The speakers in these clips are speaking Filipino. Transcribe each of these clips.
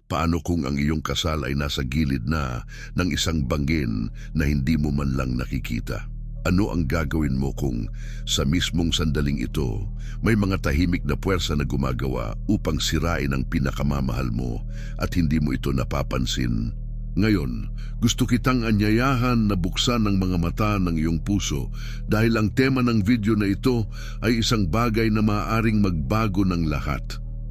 Paano kung ang iyong kasal ay nasa gilid na ng isang bangin na hindi mo man lang nakikita? Ano ang gagawin mo kung sa mismong sandaling ito may mga tahimik na puwersa na gumagawa upang sirain ang pinakamamahal mo at hindi mo ito napapansin? Ngayon, gusto kitang anyayahan na buksan ang mga mata ng iyong puso dahil ang tema ng video na ito ay isang bagay na maaaring magbago ng lahat.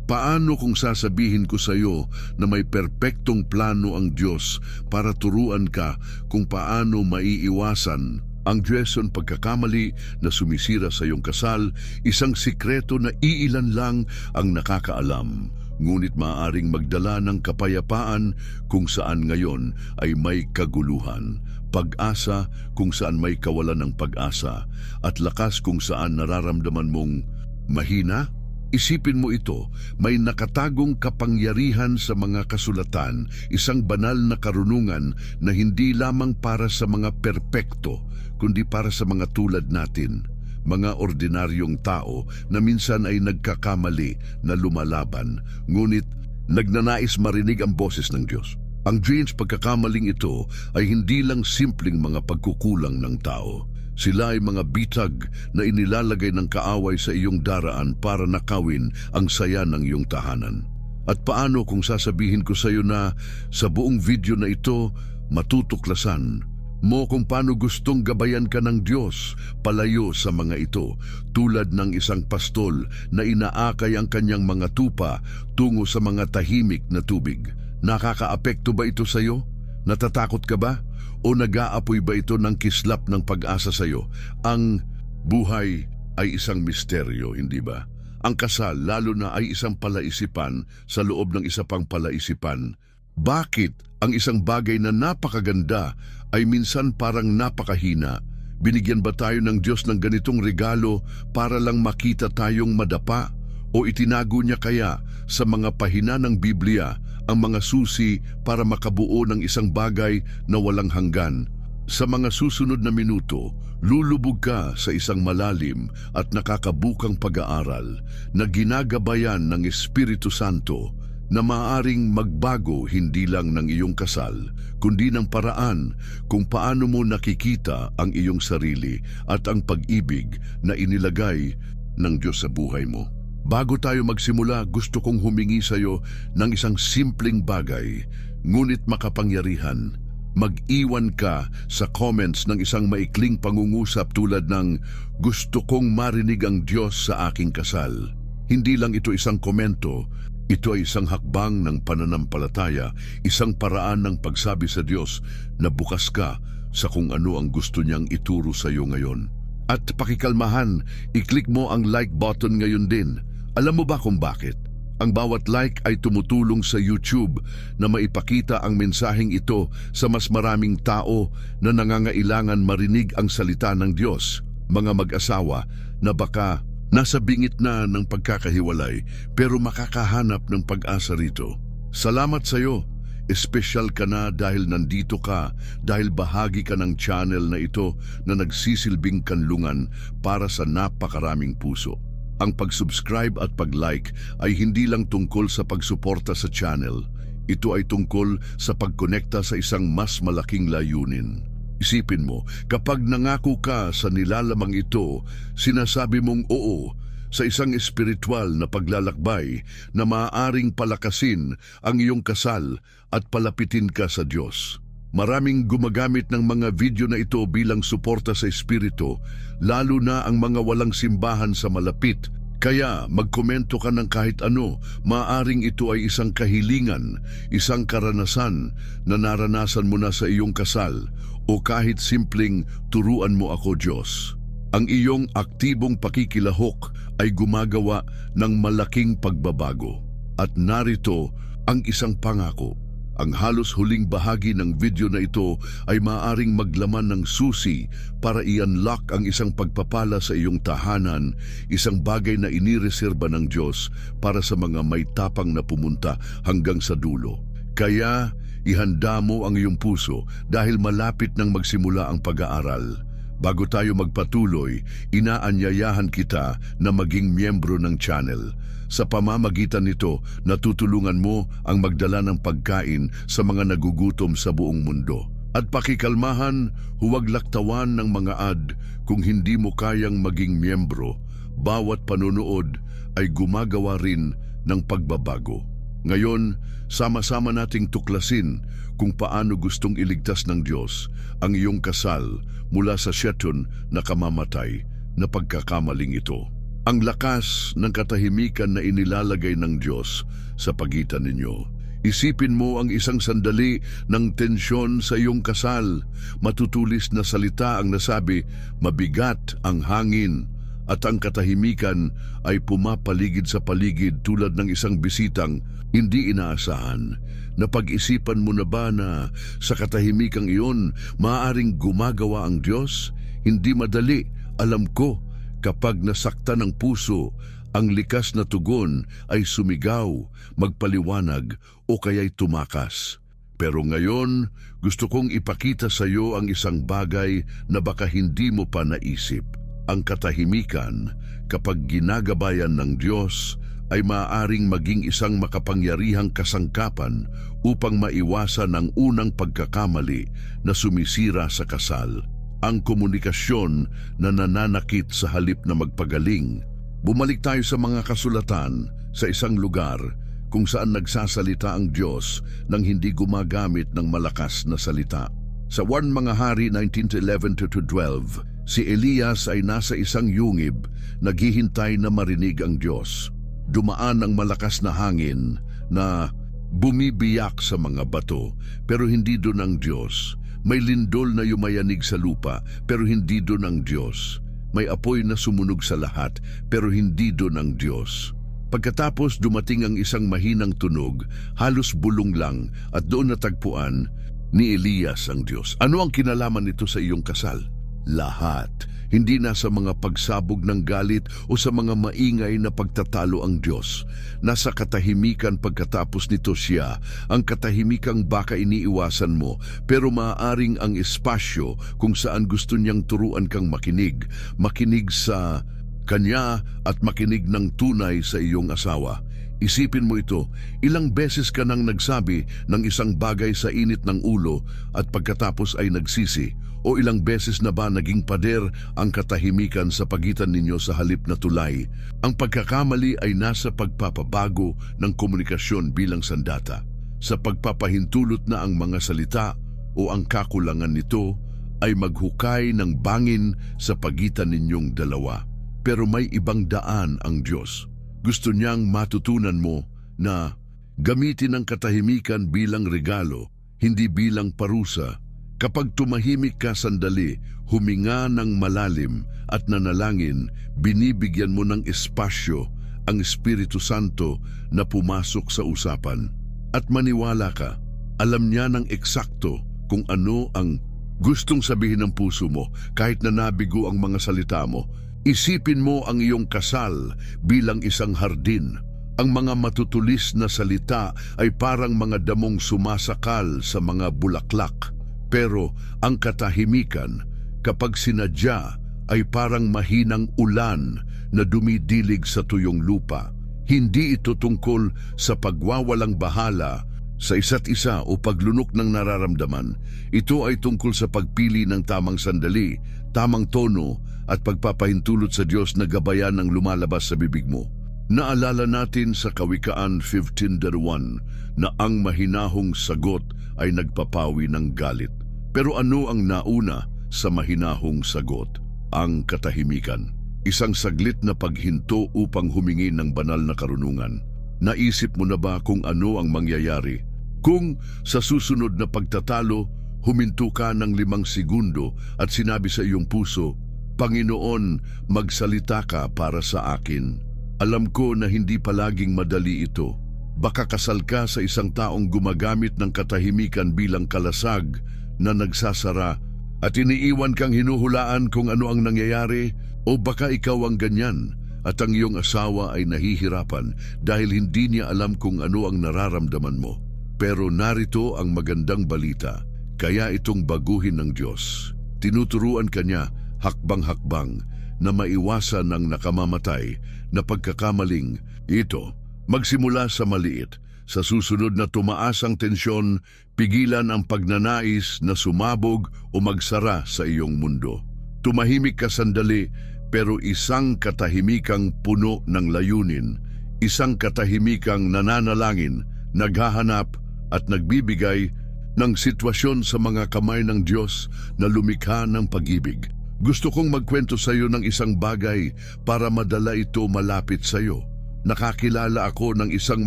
Paano kung sasabihin ko sa iyo na may perpektong plano ang Diyos para turuan ka kung paano maiiwasan ang Diyos pagkakamali na sumisira sa iyong kasal, isang sikreto na iilan lang ang nakakaalam. Ngunit maaaring magdala ng kapayapaan kung saan ngayon ay may kaguluhan, pag-asa kung saan may kawalan ng pag-asa, at lakas kung saan nararamdaman mong mahina. Isipin mo ito, may nakatagong kapangyarihan sa mga kasulatan, isang banal na karunungan na hindi lamang para sa mga perpekto, kundi para sa mga tulad natin, mga ordinaryong tao na minsan ay nagkakamali na lumalaban, ngunit nagnanais marinig ang boses ng Diyos. Ang dreams pagkakamaling ito ay hindi lang simpleng mga pagkukulang ng tao. Sila ay mga bitag na inilalagay ng kaaway sa iyong daraan para nakawin ang saya ng iyong tahanan. At paano kung sasabihin ko sa iyo na sa buong video na ito, matutuklasan mo kung paano gustong gabayan ka ng Diyos palayo sa mga ito, tulad ng isang pastol na inaakay ang kanyang mga tupa tungo sa mga tahimik na tubig. Nakakaapekto ba ito sa iyo? Natatakot ka ba? O nag-aapoy ba ito ng kislap ng pag-asa sa iyo? Ang buhay ay isang misteryo, hindi ba? Ang kasal lalo na ay isang palaisipan sa loob ng isa pang palaisipan. Bakit ang isang bagay na napakaganda ay minsan parang napakahina? Binigyan ba tayo ng Diyos ng ganitong regalo para lang makita tayong madapa? O itinago niya kaya sa mga pahina ng Biblia ang mga susi para makabuo ng isang bagay na walang hanggan? Sa mga susunod na minuto, lulubog ka sa isang malalim at nakakabukang pag-aaral na ginagabayan ng Espiritu Santo na maaaring magbago hindi lang ng iyong kasal, kundi ng paraan kung paano mo nakikita ang iyong sarili at ang pag-ibig na inilagay ng Diyos sa buhay mo. Bago tayo magsimula, gusto kong humingi sa iyo ng isang simpleng bagay, ngunit makapangyarihan. Mag-iwan ka sa comments ng isang maikling pangungusap tulad ng "Gusto kong marinig ang Diyos sa aking kasal." Hindi lang ito isang komento, ito ay isang hakbang ng pananampalataya, isang paraan ng pagsabi sa Diyos na bukas ka sa kung ano ang gusto niyang ituro sa iyo ngayon. At pakikalmahan, i-click mo ang like button ngayon din. Alam mo ba kung bakit? Ang bawat like ay tumutulong sa YouTube na maipakita ang mensaheng ito sa mas maraming tao na nangangailangan marinig ang salita ng Diyos. Mga mag-asawa na baka nasa bingit na ng pagkakahiwalay pero makakahanap ng pag-asa rito. Salamat sa iyo. Espesyal ka na dahil nandito ka, dahil bahagi ka ng channel na ito na nagsisilbing kanlungan para sa napakaraming puso. Ang pag-subscribe at pag-like ay hindi lang tungkol sa pagsuporta sa channel. Ito ay tungkol sa pagkonekta sa isang mas malaking layunin. Isipin mo, kapag nangako ka sa nilalamang ito, sinasabi mong oo sa isang espiritual na paglalakbay na maaaring palakasin ang iyong kasal at palapitin ka sa Diyos. Maraming gumagamit ng mga video na ito bilang suporta sa espiritu, lalo na ang mga walang simbahan sa malapit. Kaya magkomento ka ng kahit ano, maaaring ito ay isang kahilingan, isang karanasan na naranasan mo na sa iyong kasal, o kahit simpleng turuan mo ako Diyos. Ang iyong aktibong pakikilahok ay gumagawa ng malaking pagbabago. At narito ang isang pangako. Ang halos huling bahagi ng video na ito ay maaaring maglaman ng susi para i-unlock ang isang pagpapala sa iyong tahanan, isang bagay na inireserba ng Diyos para sa mga may tapang na pumunta hanggang sa dulo. Kaya ihanda mo ang iyong puso dahil malapit nang magsimula ang pag-aaral. Bago tayo magpatuloy, inaanyayahan kita na maging miyembro ng channel. Sa pamamagitan nito, natutulungan mo ang magdala ng pagkain sa mga nagugutom sa buong mundo. At pakikalmahan, huwag laktawan ng mga ad kung hindi mo kayang maging miyembro. Bawat panonood ay gumagawa rin ng pagbabago. Ngayon, sama-sama nating tuklasin kung paano gustong iligtas ng Diyos ang iyong kasal mula sa siyetyon na kamamatay na pagkakamaling ito. Ang lakas ng katahimikan na inilalagay ng Diyos sa pagitan ninyo. Isipin mo ang isang sandali ng tensyon sa iyong kasal. Matutulis na salita ang nasabi, mabigat ang hangin at ang katahimikan ay pumapaligid sa paligid tulad ng isang bisitang hindi inaasahan. Napag-isipan mo na ba na sa katahimikang iyon maaaring gumagawa ang Diyos? Hindi madali, alam ko, kapag nasaktan ng puso, ang likas na tugon ay sumigaw, magpaliwanag o kaya'y tumakas. Pero ngayon, gusto kong ipakita sa iyo ang isang bagay na baka hindi mo pa naisip. Ang katahimikan, kapag ginagabayan ng Diyos, ay maaaring maging isang makapangyarihang kasangkapan upang maiwasan ang unang pagkakamali na sumisira sa kasal. Ang komunikasyon na nananakit sa halip na magpagaling. Bumalik tayo sa mga kasulatan sa isang lugar kung saan nagsasalita ang Diyos nang hindi gumagamit ng malakas na salita. Sa 1 Mga Hari 19:11-12, si Elias ay nasa isang yungib, naghihintay na marinig ang Diyos. Dumaan ang malakas na hangin na bumibiyak sa mga bato, pero hindi doon ang Diyos. May lindol na yumayanig sa lupa, pero hindi doon ang Diyos. May apoy na sumunog sa lahat, pero hindi doon ang Diyos. Pagkatapos dumating ang isang mahinang tunog, halos bulong lang, at doon natagpuan ni Elias ang Diyos. Ano ang kinalaman nito sa iyong kasal? Lahat. Hindi na sa mga pagsabog ng galit o sa mga maingay na pagtatalo ang Diyos. Nasa katahimikan pagkatapos nito siya, ang katahimikang baka iniiwasan mo, pero maaaring ang espasyo kung saan gusto niyang turuan kang makinig. Makinig sa Kanya at makinig ng tunay sa iyong asawa. Isipin mo ito, ilang beses ka nang nagsabi ng isang bagay sa init ng ulo at pagkatapos ay nagsisi, o ilang beses na ba naging pader ang katahimikan sa pagitan ninyo sa halip na tulay? Ang pagkakamali ay nasa pagpapabago ng komunikasyon bilang sandata. Sa pagpapahintulot na ang mga salita o ang kakulangan nito ay maghukay ng bangin sa pagitan ninyong dalawa. Pero may ibang daan ang Diyos. Gusto niyang matutunan mo na gamitin ang katahimikan bilang regalo, hindi bilang parusa. Kapag tumahimik ka sandali, huminga ng malalim at nanalangin, binibigyan mo ng espasyo ang Espiritu Santo na pumasok sa usapan. At maniwala ka, alam niya ng eksakto kung ano ang gustong sabihin ng puso mo kahit na nabigo ang mga salita mo. Isipin mo ang iyong kasal bilang isang hardin. Ang mga matutulis na salita ay parang mga damong sumasakal sa mga bulaklak. Pero ang katahimikan, kapag sinadya, ay parang mahinang ulan na dumidilig sa tuyong lupa. Hindi ito tungkol sa pagwawalang bahala sa isa't isa o paglunok ng nararamdaman. Ito ay tungkol sa pagpili ng tamang sandali, tamang tono at pagpapahintulot sa Diyos na gabayan ng lumalabas sa bibig mo. Naalala natin sa Kawikaan 15:1 na ang mahinahong sagot ay nagpapawi ng galit. Pero ano ang nauna sa mahinahong sagot? Ang katahimikan. Isang saglit na paghinto upang humingi ng banal na karunungan. Naisip mo na ba kung ano ang mangyayari? Kung sa susunod na pagtatalo, huminto ka ng 5 segundo at sinabi sa iyong puso, Panginoon, magsalita ka para sa akin. Alam ko na hindi palaging madali ito. Baka kasal ka sa isang taong gumagamit ng katahimikan bilang kalasag na nagsasara at iniiwan kang hinuhulaan kung ano ang nangyayari, o baka ikaw ang ganyan at ang iyong asawa ay nahihirapan dahil hindi niya alam kung ano ang nararamdaman mo. Pero narito ang magandang balita, kaya itong baguhin ng Diyos. Tinuturuan ka niya hakbang-hakbang na maiwasan ang nakamamatay na pagkakamaling ito. Magsimula sa maliit. Sa susunod na tumaas ang tensyon, pigilan ang pagnanais na sumabog o magsara sa iyong mundo. Tumahimik ka sandali, pero isang katahimikang puno ng layunin, isang katahimikang nananalangin, naghahanap at nagbibigay ng sitwasyon sa mga kamay ng Diyos na lumikha ng pag-ibig. Gusto kong magkwento sa iyo ng isang bagay para madala ito malapit sa iyo. Nakakilala ako ng isang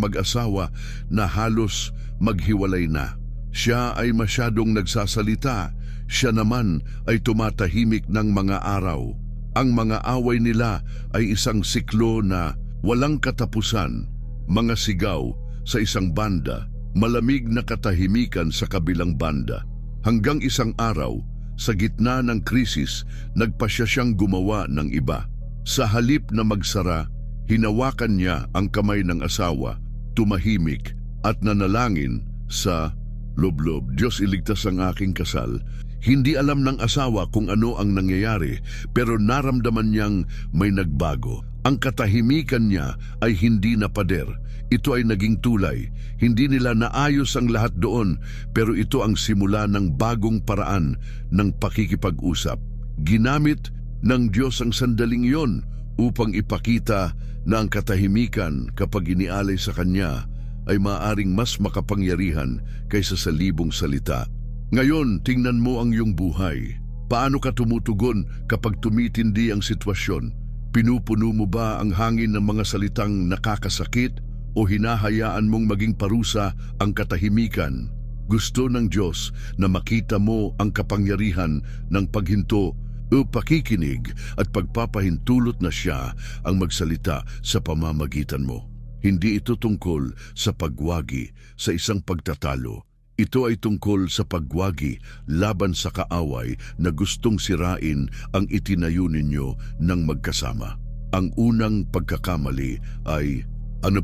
mag-asawa na halos maghiwalay na. Siya ay masyadong nagsasalita, siya naman ay tumatahimik ng mga araw. Ang mga away nila ay isang siklo na walang katapusan, mga sigaw sa isang banda, malamig na katahimikan sa kabilang banda. Hanggang isang araw, sa gitna ng krisis, nagpasya siyang gumawa ng iba. Sa halip na magsara, hinawakan niya ang kamay ng asawa, tumahimik at nanalangin sa loob-loob. Diyos, iligtas ang aking kasal. Hindi alam ng asawa kung ano ang nangyayari, pero naramdaman niyang may nagbago. Ang katahimikan niya ay hindi na pader. Ito ay naging tulay. Hindi nila naayos ang lahat doon, pero ito ang simula ng bagong paraan ng pakikipag-usap. Ginamit ng Diyos ang sandaling iyon upang ipakita na ang katahimikan kapag inialay sa Kanya ay maaaring mas makapangyarihan kaysa sa libong salita. Ngayon, tingnan mo ang iyong buhay. Paano ka tumutugon kapag tumitindi ang sitwasyon? Pinupuno mo ba ang hangin ng mga salitang nakakasakit o hinahayaan mong maging parusa ang katahimikan? Gusto ng Diyos na makita mo ang kapangyarihan ng paghinto o pakikinig at pagpapahintulot na siya ang magsalita sa pamamagitan mo. Hindi ito tungkol sa pagwagi sa isang pagtatalo. Ito ay tungkol sa pagwagi laban sa kaaway na gustong sirain ang itinayo ninyo ng magkasama. Ang unang pagkakamali ay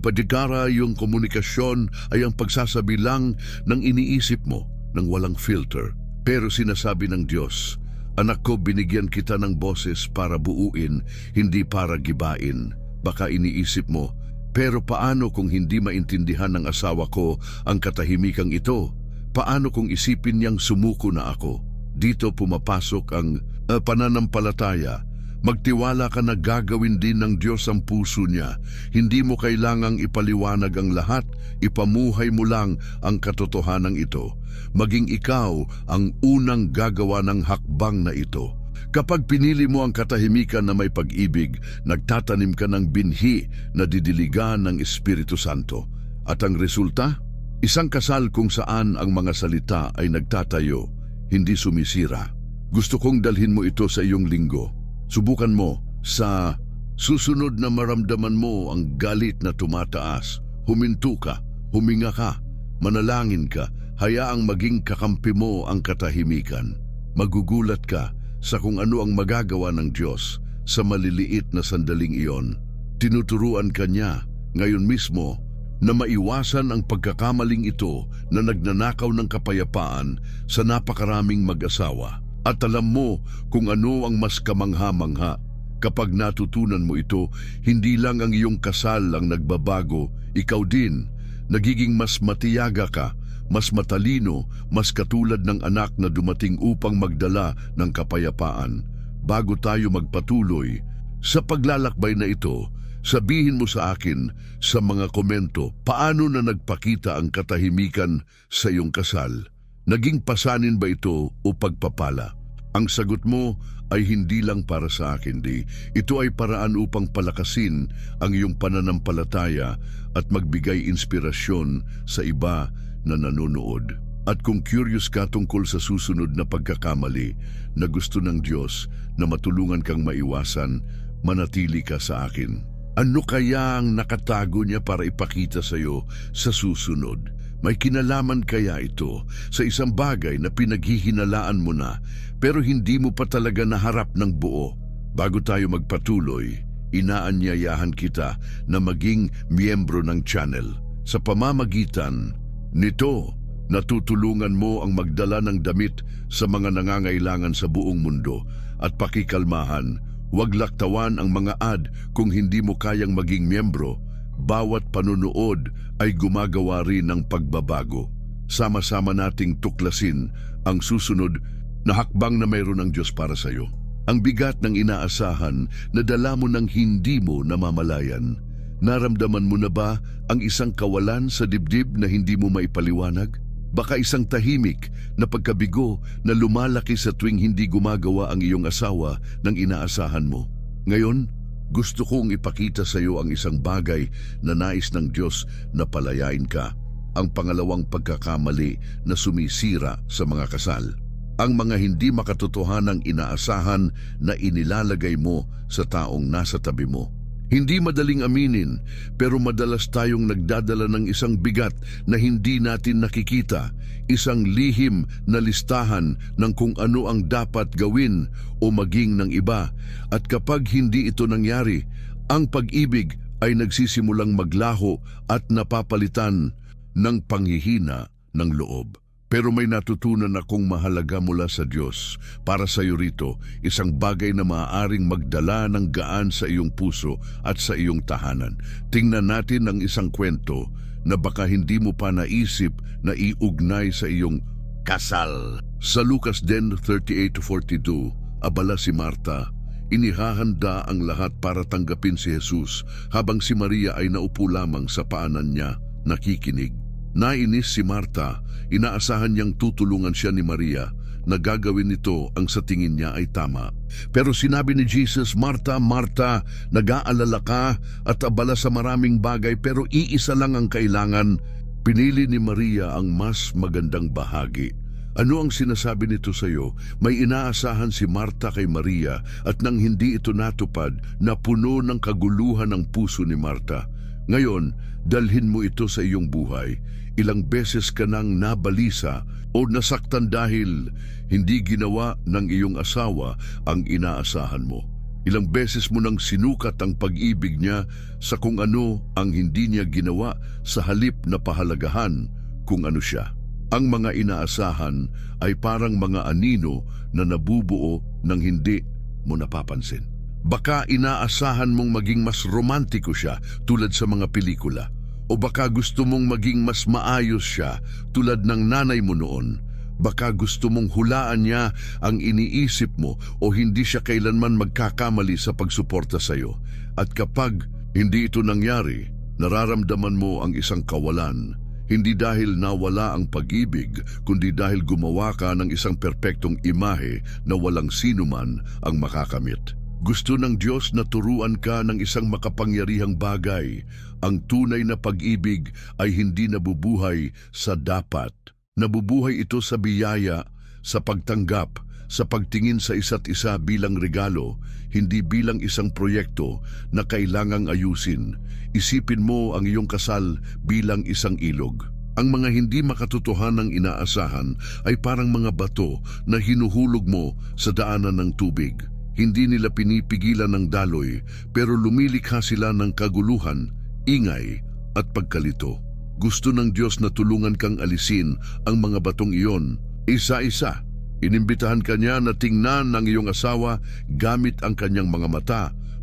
padigara yung komunikasyon ay ang pagsasabi lang ng iniisip mo ng walang filter. Pero sinasabi ng Diyos, anak ko, binigyan kita ng boses para buuin, hindi para gibain. Baka iniisip mo, pero paano kung hindi maintindihan ng asawa ko ang katahimikang ito? Paano kung isipin niyang sumuko na ako? Dito pumapasok ang pananampalataya. Magtiwala ka na gagawin din ng Diyos ang puso niya. Hindi mo kailangang ipaliwanag ang lahat, ipamuhay mo lang ang katotohanan ito. Maging ikaw ang unang gagawa ng hakbang na ito. Kapag pinili mo ang katahimikan na may pag-ibig, nagtatanim ka ng binhi na didiligan ng Espiritu Santo. At ang resulta? Isang kasal kung saan ang mga salita ay nagtatayo, hindi sumisira. Gusto kong dalhin mo ito sa iyong linggo. Subukan mo sa susunod na maramdaman mo ang galit na tumataas. Huminto ka, huminga ka, manalangin ka, hayaang maging kakampi mo ang katahimikan. Magugulat ka sa kung ano ang magagawa ng Diyos sa maliliit na sandaling iyon. Tinuturuan ka niya ngayon mismo na maiwasan ang pagkakamaling ito na nagnanakaw ng kapayapaan sa napakaraming mag-asawa. At alam mo kung ano ang mas kamangha-mangha. Kapag natutunan mo ito, hindi lang ang iyong kasal ang nagbabago, ikaw din. Nagiging mas matiyaga ka, mas matalino, mas katulad ng anak na dumating upang magdala ng kapayapaan. Bago tayo magpatuloy sa paglalakbay na ito, sabihin mo sa akin sa mga komento paano na nagpakita ang katahimikan sa iyong kasal. Naging pasanin ba ito o pagpapala? Ang sagot mo ay hindi lang para sa akin, di. Ito ay paraan upang palakasin ang iyong pananampalataya at magbigay inspirasyon sa iba na nanonood. At kung curious ka tungkol sa susunod na pagkakamali na gusto ng Diyos na matulungan kang maiwasan, manatili ka sa akin. Ano kaya ang nakatago niya para ipakita sa iyo sa susunod? May kinalaman kaya ito sa isang bagay na pinaghihinalaan mo na pero hindi mo pa talaga naharap ng buo? Bago tayo magpatuloy, inaanyayahan kita na maging miyembro ng channel. Sa pamamagitan nito, natutulungan mo ang magdala ng damit sa mga nangangailangan sa buong mundo at pakikalmahan, Huwag laktawan ang mga ad kung hindi mo kayang maging miyembro. Bawat panunood ay gumagawa rin ng pagbabago. Sama-sama nating tuklasin ang susunod na hakbang na mayroon ng Diyos para sa iyo. Ang bigat ng inaasahan na dala mo ng hindi mo namamalayan. Naramdaman mo na ba ang isang kawalan sa dibdib na hindi mo maipaliwanag? Baka isang tahimik na pagkabigo na lumalaki sa tuwing hindi gumagawa ang iyong asawa ng inaasahan mo. Ngayon, gusto kong ipakita sa iyo ang isang bagay na nais ng Diyos na palayain ka. Ang pangalawang pagkakamali na sumisira sa mga kasal. Ang mga hindi makatotohanang inaasahan na inilalagay mo sa taong nasa tabi mo. Hindi madaling aminin, pero madalas tayong nagdadala ng isang bigat na hindi natin nakikita, isang lihim na listahan ng kung ano ang dapat gawin o maging ng iba. At kapag hindi ito nangyari, ang pag-ibig ay nagsisimulang maglaho at napapalitan ng panghihina ng loob. Pero may natutunan akong mahalaga mula sa Diyos para sa iyo rito, isang bagay na maaaring magdala ng gaan sa iyong puso at sa iyong tahanan. Tingnan natin ang isang kwento na baka hindi mo pa naisip na iugnay sa iyong kasal. Sa Lucas 10:38-42, abala si Marta. Inihahanda ang lahat para tanggapin si Jesus habang si Maria ay naupo lamang sa paanan niya, nakikinig. Nainis si Marta, inaasahan niyang tutulungan siya ni Maria na gagawin nito ang sa tingin niya ay tama. Pero sinabi ni Jesus, Marta, Marta, nag-aalala ka at abala sa maraming bagay pero iisa lang ang kailangan. Pinili ni Maria ang mas magandang bahagi. Ano ang sinasabi nito sa iyo? May inaasahan si Marta kay Maria at nang hindi ito natupad, napuno ng kaguluhan ang puso ni Marta. Ngayon, dalhin mo ito sa iyong buhay. Ilang beses ka nang nabalisa o nasaktan dahil hindi ginawa ng iyong asawa ang inaasahan mo. Ilang beses mo nang sinukat ang pag-ibig niya sa kung ano ang hindi niya ginawa sa halip na pahalagahan kung ano siya. Ang mga inaasahan ay parang mga anino na nabubuo ng hindi mo napapansin. Baka inaasahan mong maging mas romantiko siya tulad sa mga pelikula. O baka gusto mong maging mas maayos siya tulad ng nanay mo noon. Baka gusto mong hulaan niya ang iniisip mo o hindi siya kailanman magkakamali sa pagsuporta sa iyo. At kapag hindi ito nangyari, nararamdaman mo ang isang kawalan. Hindi dahil nawala ang pag-ibig, kundi dahil gumawa ka ng isang perpektong imahe na walang sinuman ang makakamit. Gusto ng Diyos na turuan ka ng isang makapangyarihang bagay. Ang tunay na pag-ibig ay hindi nabubuhay sa dapat. Nabubuhay ito sa biyaya, sa pagtanggap, sa pagtingin sa isa't isa bilang regalo, hindi bilang isang proyekto na kailangang ayusin. Isipin mo ang iyong kasal bilang isang ilog. Ang mga hindi makatotohanang inaasahan ay parang mga bato na hinuhulog mo sa daanan ng tubig. Hindi nila pinipigilan ng daloy, pero lumilikha sila ng kaguluhan, ingay at pagkalito. Gusto ng Diyos na tulungan kang alisin ang mga batong iyon, isa-isa. Inimbitahan ka niya na tingnan ng iyong asawa gamit ang kanyang mga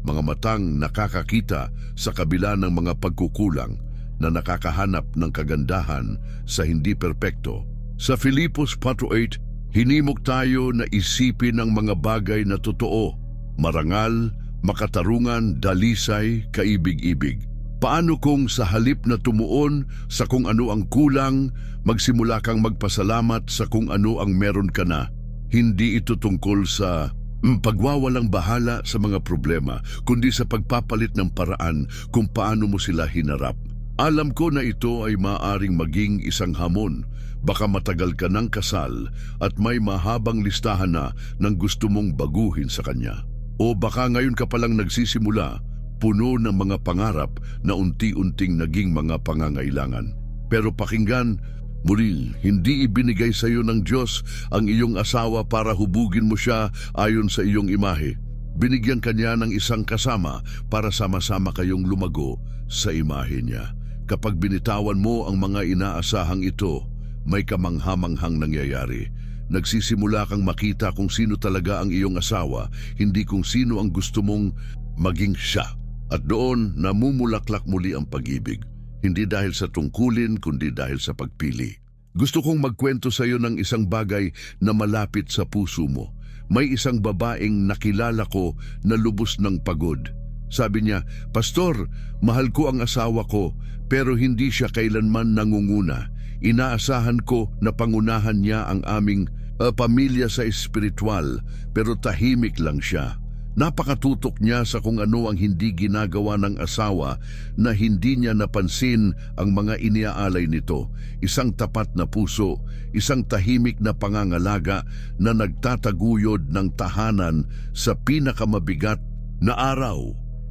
matang nakakakita sa kabila ng mga pagkukulang na nakakahanap ng kagandahan sa hindi perpekto. Sa Filipos 4:8, hinimok tayo na isipin ang mga bagay na totoo, marangal, makatarungan, dalisay, kaibig-ibig. Paano kung sa halip na tumuon sa kung ano ang kulang, magsimula kang magpasalamat sa kung ano ang meron ka na? Hindi ito tungkol sa pagwawalang bahala sa mga problema, kundi sa pagpapalit ng paraan kung paano mo sila hinarap. Alam ko na ito ay maaaring maging isang hamon. Baka matagal ka ng kasal at may mahabang listahan na ng gusto mong baguhin sa kanya. O baka ngayon ka palang nagsisimula, puno ng mga pangarap na unti-unting naging mga pangangailangan. Pero pakinggan, muli, hindi ibinigay sa iyo ng Diyos ang iyong asawa para hubugin mo siya ayon sa iyong imahe. Binigyan ka niya ng isang kasama para sama-sama kayong lumago sa imahe niya. Kapag binitawan mo ang mga inaasahang ito, may kamanghamanghang nangyayari. nagsisimula kang makita kung sino talaga ang iyong asawa, hindi kung sino ang gusto mong maging siya. At doon, namumulaklak muli ang pag-ibig. Hindi dahil sa tungkulin, kundi dahil sa pagpili. Gusto kong magkwento sa iyo ng isang bagay na malapit sa puso mo. May isang babaeng nakilala ko na lubos ng pagod. Sabi niya, "Pastor, mahal ko ang asawa ko, pero hindi siya kailanman nangunguna. Inaasahan ko na pangunahan niya ang aming pamilya sa espiritual, pero tahimik lang siya. Napakatutok niya sa kung ano ang hindi ginagawa ng asawa na hindi niya napansin ang mga iniaalay nito. Isang tapat na puso, isang tahimik na pangangalaga na nagtataguyod ng tahanan sa pinakamabigat na araw.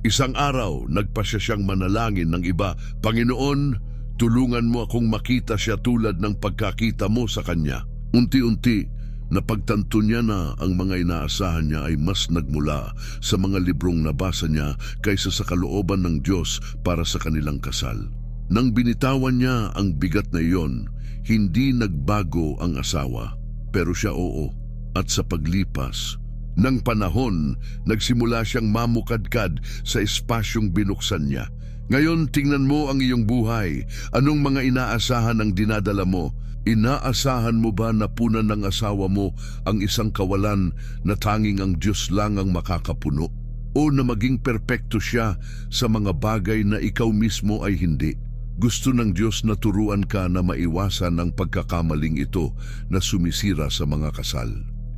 Isang araw, nagpasya siyang manalangin ng iba, "Panginoon, tulungan mo akong makita siya tulad ng pagkakita mo sa kanya." Unti-unti, napagtanto niya na ang mga inaasahan niya ay mas nagmula sa mga librong nabasa niya kaysa sa kalooban ng Diyos para sa kanilang kasal. Nang binitawan niya ang bigat na iyon, hindi nagbago ang asawa, pero siya oo. At sa paglipas ng panahon, nagsimula siyang mamukadkad sa espasyong binuksan niya. Ngayon, tingnan mo ang iyong buhay. Anong mga inaasahan ang dinadala mo? Inaasahan mo ba na punan ng asawa mo ang isang kawalan na tanging ang Diyos lang ang makakapuno? O na maging perpekto siya sa mga bagay na ikaw mismo ay hindi? Gusto ng Diyos na turuan ka na maiwasan ang pagkakamaling ito na sumisira sa mga kasal.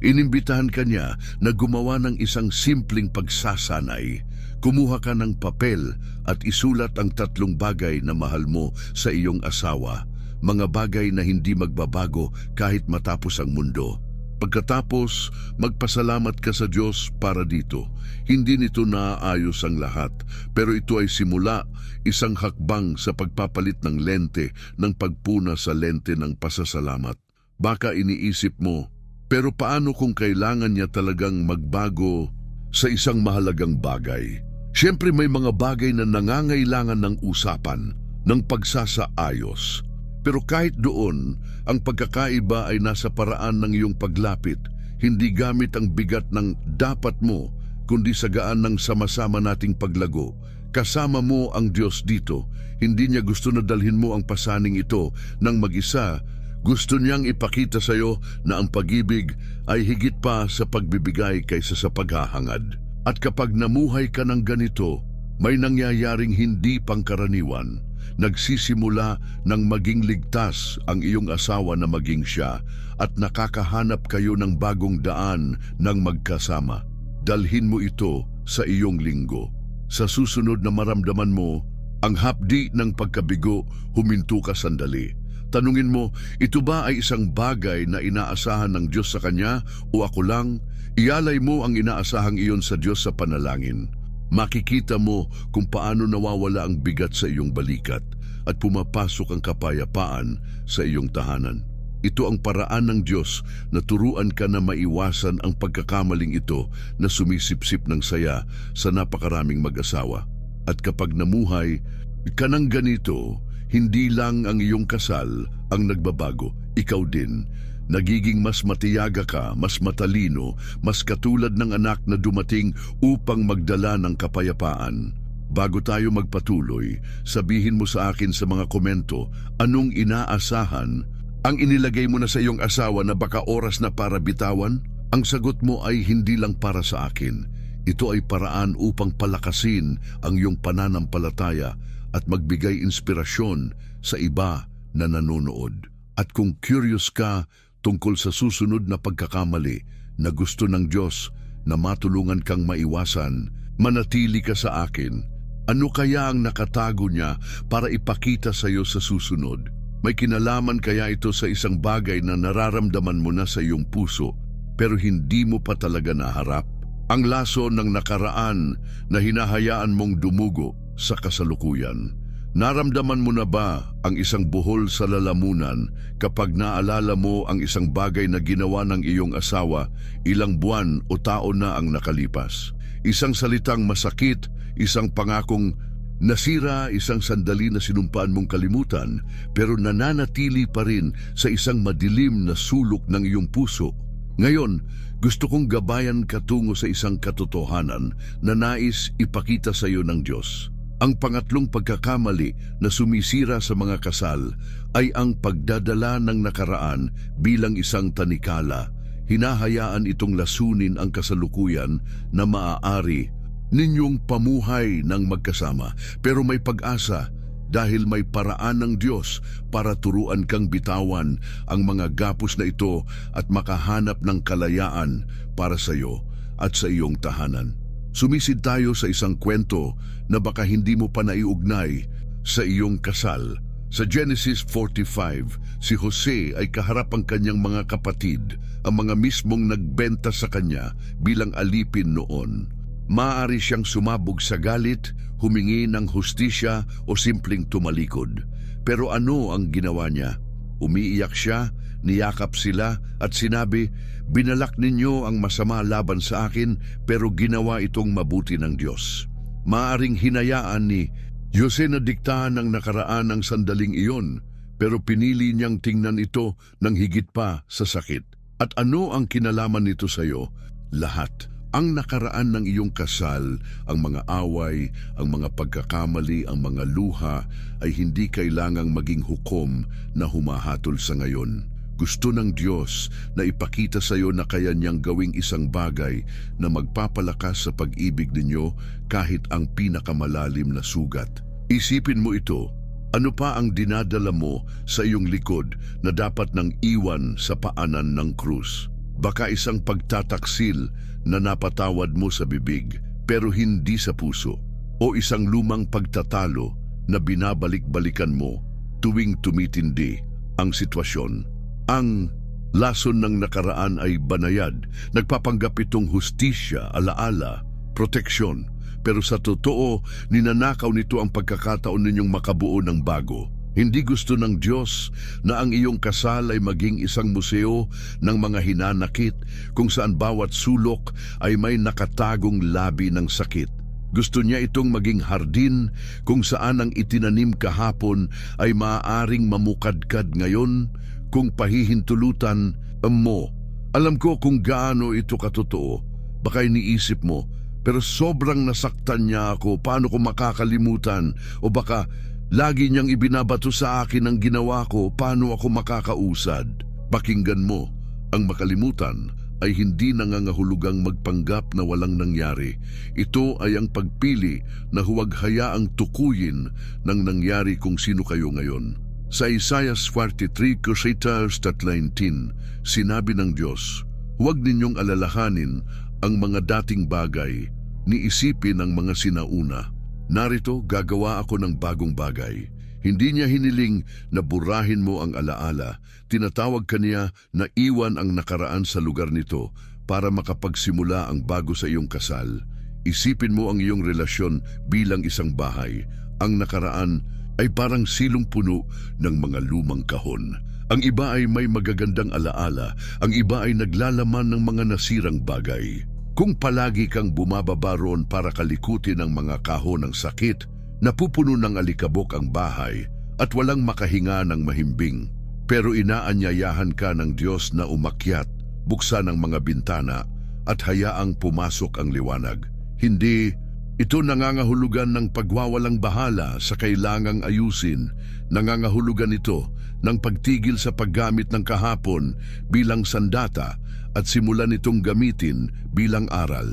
Inimbitahan ka niya na gumawa ng isang simpleng pagsasanay. Kumuha ka ng papel at isulat ang 3 bagay na mahal mo sa iyong asawa. Mga bagay na hindi magbabago kahit matapos ang mundo. Pagkatapos, magpasalamat ka sa Diyos para dito. Hindi nito naaayos ang lahat, pero ito ay simula, isang hakbang sa pagpapalit ng lente ng pagpuna sa lente ng pasasalamat. Baka iniisip mo, pero paano kung kailangan niya talagang magbago sa isang mahalagang bagay? Siyempre may mga bagay na nangangailangan ng usapan, ng pagsasaayos. Pero kahit doon, ang pagkakaiba ay nasa paraan ng iyong paglapit, hindi gamit ang bigat ng dapat mo, kundi sa gaan ng sama-sama nating paglago. Kasama mo ang Diyos dito. Hindi niya gusto na dalhin mo ang pasaning ito ng mag-isa. Gusto niyang ipakita sa iyo na ang pag-ibig ay higit pa sa pagbibigay kaysa sa paghahangad. At kapag namuhay ka ng ganito, may nangyayaring hindi pangkaraniwan. Nagsisimula ng maging ligtas ang iyong asawa na maging siya at nakakahanap kayo ng bagong daan ng magkasama. Dalhin mo ito sa iyong linggo. Sa susunod na maramdaman mo ang hapdi ng pagkabigo, huminto ka sandali. Tanungin mo, ito ba ay isang bagay na inaasahan ng Diyos sa Kanya o ako lang? Ialay mo ang inaasahang iyon sa Diyos sa panalangin. Makikita mo kung paano nawawala ang bigat sa iyong balikat at pumapasok ang kapayapaan sa iyong tahanan. Ito ang paraan ng Diyos na turuan ka na maiwasan ang pagkakamaling ito na sumisipsip ng saya sa napakaraming mag-asawa. At kapag namuhay ka ng ganito, hindi lang ang iyong kasal ang nagbabago, ikaw din. Nagiging mas matiyaga ka, mas matalino, mas katulad ng anak na dumating upang magdala ng kapayapaan. Bago tayo magpatuloy, sabihin mo sa akin sa mga komento, anong inaasahan ang inilagay mo na sa iyong asawa na baka oras na para bitawan? Ang sagot mo ay hindi lang para sa akin. Ito ay paraan upang palakasin ang iyong pananampalataya at magbigay inspirasyon sa iba na nanonood. At kung curious ka tungkol sa susunod na pagkakamali na gusto ng Diyos na matulungan kang maiwasan, manatili ka sa akin. Ano kaya ang nakatago niya para ipakita sa iyo sa susunod? May kinalaman kaya ito sa isang bagay na nararamdaman mo na sa iyong puso pero hindi mo pa talaga naharap? Ang laso ng nakaraan na hinahayaan mong dumugo sa kasalukuyan. Naramdaman mo na ba ang isang buhol sa lalamunan kapag naalala mo ang isang bagay na ginawa ng iyong asawa ilang buwan o taon na ang nakalipas? Isang salitang masakit, isang pangakong Nasira isang sandali na sinumpaan mong kalimutan, pero nananatili pa rin sa isang madilim na sulok ng iyong puso. Ngayon, gusto kong gabayan ka tungo sa isang katotohanan na nais ipakita sa iyo ng Diyos. Ang pangatlong pagkakamali na sumisira sa mga kasal ay ang pagdadala ng nakaraan bilang isang tanikala. Hinahayaan itong lasunin ang kasalukuyan na maaari ninyong pamuhay ng magkasama, pero may pag-asa dahil may paraan ng Diyos para turuan kang bitawan ang mga gapos na ito at makahanap ng kalayaan para sa iyo at sa iyong tahanan. Sumisid tayo sa isang kwento na baka hindi mo pa naiugnay sa iyong kasal. Sa Genesis 45, si Jose ay kaharap ang kanyang mga kapatid, ang mga mismong nagbenta sa kanya bilang alipin noon. Maaari siyang sumabog sa galit, humingi ng hustisya o simpleng tumalikod. Pero ano ang ginawa niya? Umiiyak siya, niyakap sila at sinabi, "Binalak ninyo ang masama laban sa akin, pero ginawa itong mabuti ng Diyos." Maaring hinayaan ni Jose na diktahan ng nakaraan ang sandaling iyon, pero pinili niyang tingnan ito ng higit pa sa sakit. At ano ang kinalaman nito sa iyo? Lahat. Ang nakaraan ng iyong kasal, ang mga away, ang mga pagkakamali, ang mga luha ay hindi kailangang maging hukom na humahatol sa ngayon. Gusto ng Diyos na ipakita sa iyo na kaya niyang gawing isang bagay na magpapalakas sa pag-ibig ninyo kahit ang pinakamalalim na sugat. Isipin mo ito, ano pa ang dinadala mo sa iyong likod na dapat nang iwan sa paanan ng krus? Baka isang pagtataksil na napatawad mo sa bibig pero hindi sa puso, o isang lumang pagtatalo na binabalik-balikan mo tuwing tumitindi ang sitwasyon. Ang lason ng nakaraan ay banayad, nagpapanggap itong hustisya, alaala, proteksyon, pero sa totoo, ninanakaw nito ang pagkakataon ninyong makabuo ng bago. Hindi gusto ng Diyos na ang iyong kasal ay maging isang museo ng mga hinanakit kung saan bawat sulok ay may nakatagong labi ng sakit. Gusto niya itong maging hardin kung saan ang itinanim kahapon ay maaaring mamukadkad ngayon kung pahihintulutan mo. Alam ko kung gaano ito katotoo. Baka iniisip mo, pero sobrang nasaktan niya ako, paano ko makakalimutan? O baka lagi niyang ibinabato sa akin ang ginawa ko, paano ako makakausad? Pakinggan mo, ang makalimutan ay hindi nangangahulugang magpanggap na walang nangyari. Ito ay ang pagpili na huwag hayaang tukuyin ng nangyari kung sino kayo ngayon. Sa Isaiah 43, 19, sinabi ng Diyos, "Huwag ninyong alalahanin ang mga dating bagay, niisipin ang mga sinauna. Narito, gagawa ako ng bagong bagay." Hindi niya hiniling na burahin mo ang alaala. Tinatawag kaniya na iwan ang nakaraan sa lugar nito para makapagsimula ang bago sa iyong kasal. Isipin mo ang iyong relasyon bilang isang bahay. Ang nakaraan ay parang silong puno ng mga lumang kahon. Ang iba ay may magagandang alaala, ang iba ay naglalaman ng mga nasirang bagay. Kung palagi kang bumababa roon para kalikutin ang mga kahon ng sakit, napupuno ng alikabok ang bahay at walang makahinga ng mahimbing. Pero inaanyayahan ka ng Diyos na umakyat, buksan ang mga bintana at hayaang pumasok ang liwanag. Hindi ito nangangahulugan ng pagwawalang bahala sa kailangang ayusin. Nangangahulugan ito ng pagtigil sa paggamit ng kahapon bilang sandata at simulan itong gamitin bilang aral.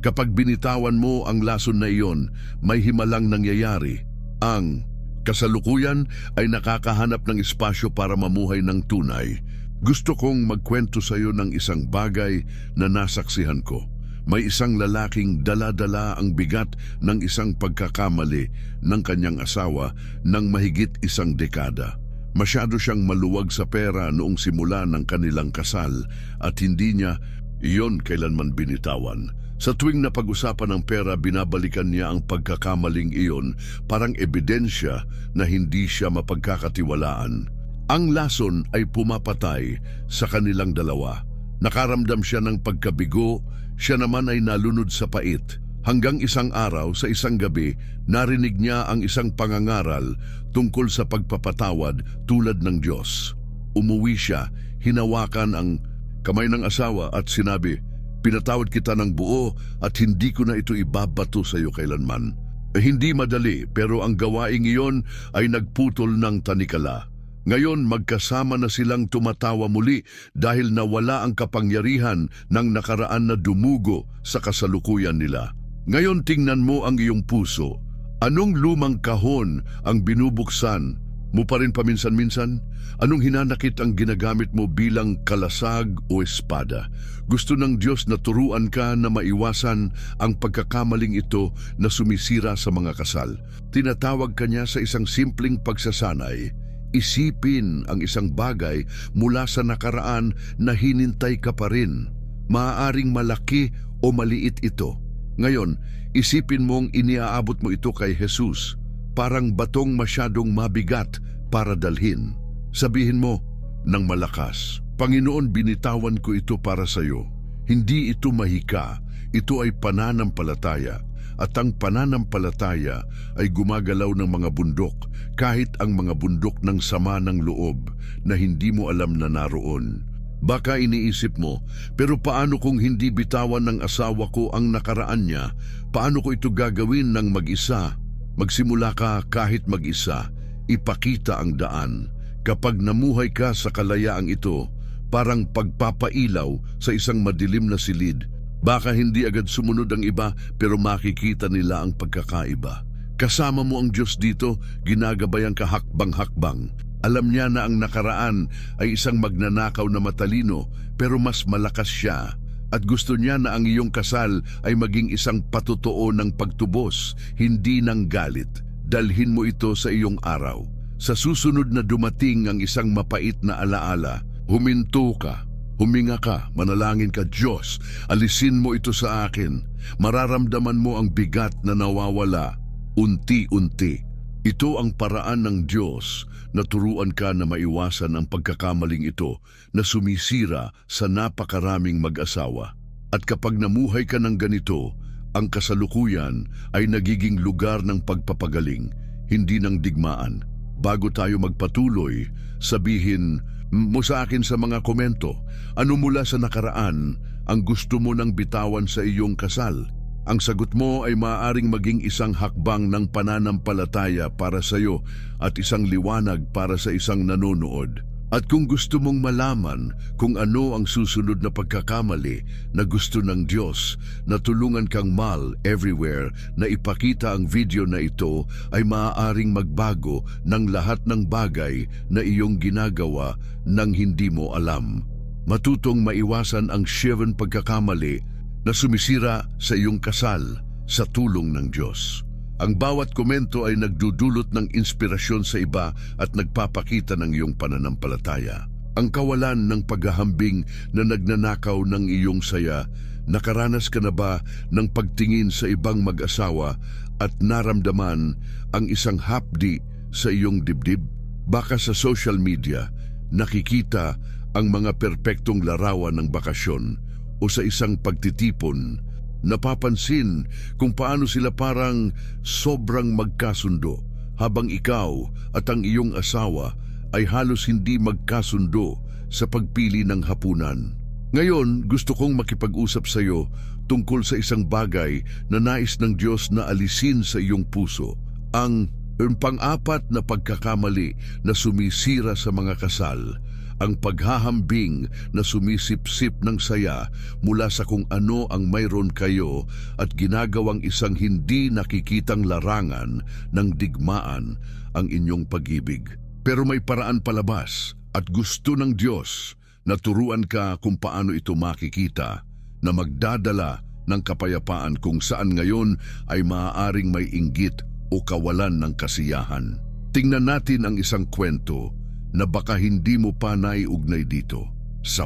Kapag binitawan mo ang lason na iyon, may himalang nangyayari. Ang kasalukuyan ay nakakahanap ng espasyo para mamuhay ng tunay. Gusto kong magkwento sa iyo ng isang bagay na nasaksihan ko. May isang lalaking dala-dala ang bigat ng isang pagkakamali ng kanyang asawa ng mahigit isang dekada. Masyado siyang maluwag sa pera noong simula ng kanilang kasal at hindi niya iyon kailanman binitawan. Sa tuwing napag-usapan ng pera, binabalikan niya ang pagkakamaling iyon parang ebidensya na hindi siya mapagkakatiwalaan. Ang lason ay pumapatay sa kanilang dalawa. Nakaramdam siya ng pagkabigo, siya naman ay nalunod sa pait, Hanggang isang araw sa isang gabi, narinig niya ang isang pangangaral tungkol sa pagpapatawad tulad ng Diyos. Umuwi siya, hinawakan ang kamay ng asawa at sinabi, "Pinatawad kita ng buo at hindi ko na ito ibabato sa iyo kailanman." Hindi madali pero ang gawaing iyon ay nagputol ng tanikala. Ngayon magkasama na silang tumatawa muli dahil nawala ang kapangyarihan ng nakaraan na dumugo sa kasalukuyan nila. Ngayon tingnan mo ang iyong puso. Anong lumang kahon ang binubuksan mo pa rin paminsan-minsan? Anong hinanakit ang ginagamit mo bilang kalasag o espada? Gusto ng Diyos na turuan ka na maiwasan ang pagkakamaling ito na sumisira sa mga kasal. Tinatawag ka niya sa isang simpleng pagsasanay. Isipin ang isang bagay mula sa nakaraan na hinintay ka pa rin. Maaaring malaki o maliit ito. Ngayon, isipin mong iniaabot mo ito kay Jesus. Parang batong masyadong mabigat para dalhin. Sabihin mo ng malakas, "Panginoon, binitawan ko ito para sa iyo." Hindi ito mahika, ito ay pananampalataya. At ang pananampalataya ay gumagalaw ng mga bundok, kahit ang mga bundok ng sama ng loob na hindi mo alam na naroon. Baka iniisip mo, pero paano kung hindi bitawan ng asawa ko ang nakaraan niya? Paano ko ito gagawin ng mag-isa? Magsimula ka kahit mag-isa, ipakita ang daan. Kapag namuhay ka sa kalayaang ito, parang pagpapailaw sa isang madilim na silid. Baka hindi agad sumunod ang iba pero makikita nila ang pagkakaiba. Kasama mo ang Diyos dito, ginagabayan ka hakbang-hakbang. Alam niya na ang nakaraan ay isang magnanakaw na matalino pero mas malakas siya. At gusto niya na ang iyong kasal ay maging isang patotoo ng pagtubos, hindi ng galit. Dalhin mo ito sa iyong araw. Sa susunod na dumating ang isang mapait na alaala, huminto ka, huminga ka, manalangin ka, "Diyos, alisin mo ito sa akin." Mararamdaman mo ang bigat na nawawala, unti-unti. Ito ang paraan ng Diyos na turuan ka na maiwasan ang pagkakamaling ito na sumisira sa napakaraming mag-asawa. At kapag namuhay ka ng ganito, ang kasalukuyan ay nagiging lugar ng pagpapagaling, hindi ng digmaan. Bago tayo magpatuloy, sabihin mo sa akin sa mga komento, ano mula sa nakaraan ang gusto mo nang bitawan sa iyong kasal? Ang sagot mo ay maaaring maging isang hakbang ng pananampalataya para sa iyo at isang liwanag para sa isang nanonood. At kung gusto mong malaman kung ano ang susunod na pagkakamali na gusto ng Diyos na tulungan kang mahal everywhere, na ipakita ang video na ito ay maaaring magbago ng lahat ng bagay na iyong ginagawa nang hindi mo alam. Matutong maiwasan ang 7 pagkakamali na sumisira sa iyong kasal sa tulong ng Diyos. Ang bawat komento ay nagdudulot ng inspirasyon sa iba at nagpapakita ng iyong pananampalataya. Ang kawalan ng paghahambing na nagnanakaw ng iyong saya. Nakaranas ka na ba ng pagtingin sa ibang mag-asawa at naramdaman ang isang hapdi sa iyong dibdib? Baka sa social media, nakikita ang mga perpektong larawan ng bakasyon o sa isang pagtitipon, napapansin kung paano sila parang sobrang magkasundo, habang ikaw at ang iyong asawa ay halos hindi magkasundo sa pagpili ng hapunan. Ngayon, gusto kong makipag-usap sa iyo tungkol sa isang bagay na nais ng Diyos na alisin sa iyong puso. Ang pang-apat na pagkakamali na sumisira sa mga kasal, ang paghahambing na sumisip-sip ng saya mula sa kung ano ang mayroon kayo at ginagawang isang hindi nakikitang larangan ng digmaan ang inyong pag-ibig. Pero may paraan palabas at gusto ng Diyos na turuan ka kung paano ito makikita, na magdadala ng kapayapaan kung saan ngayon ay maaaring may inggit o kawalan ng kasiyahan. Tingnan natin ang isang kwento na baka hindi mo pa naiugnay dito. Sa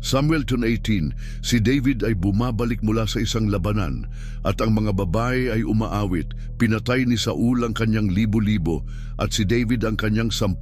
Samuel 18, si David ay bumabalik mula sa isang labanan at ang mga babae ay umaawit. Pinatay ni Saul ang kanyang 1,000 at si David ang kanyang 10,000.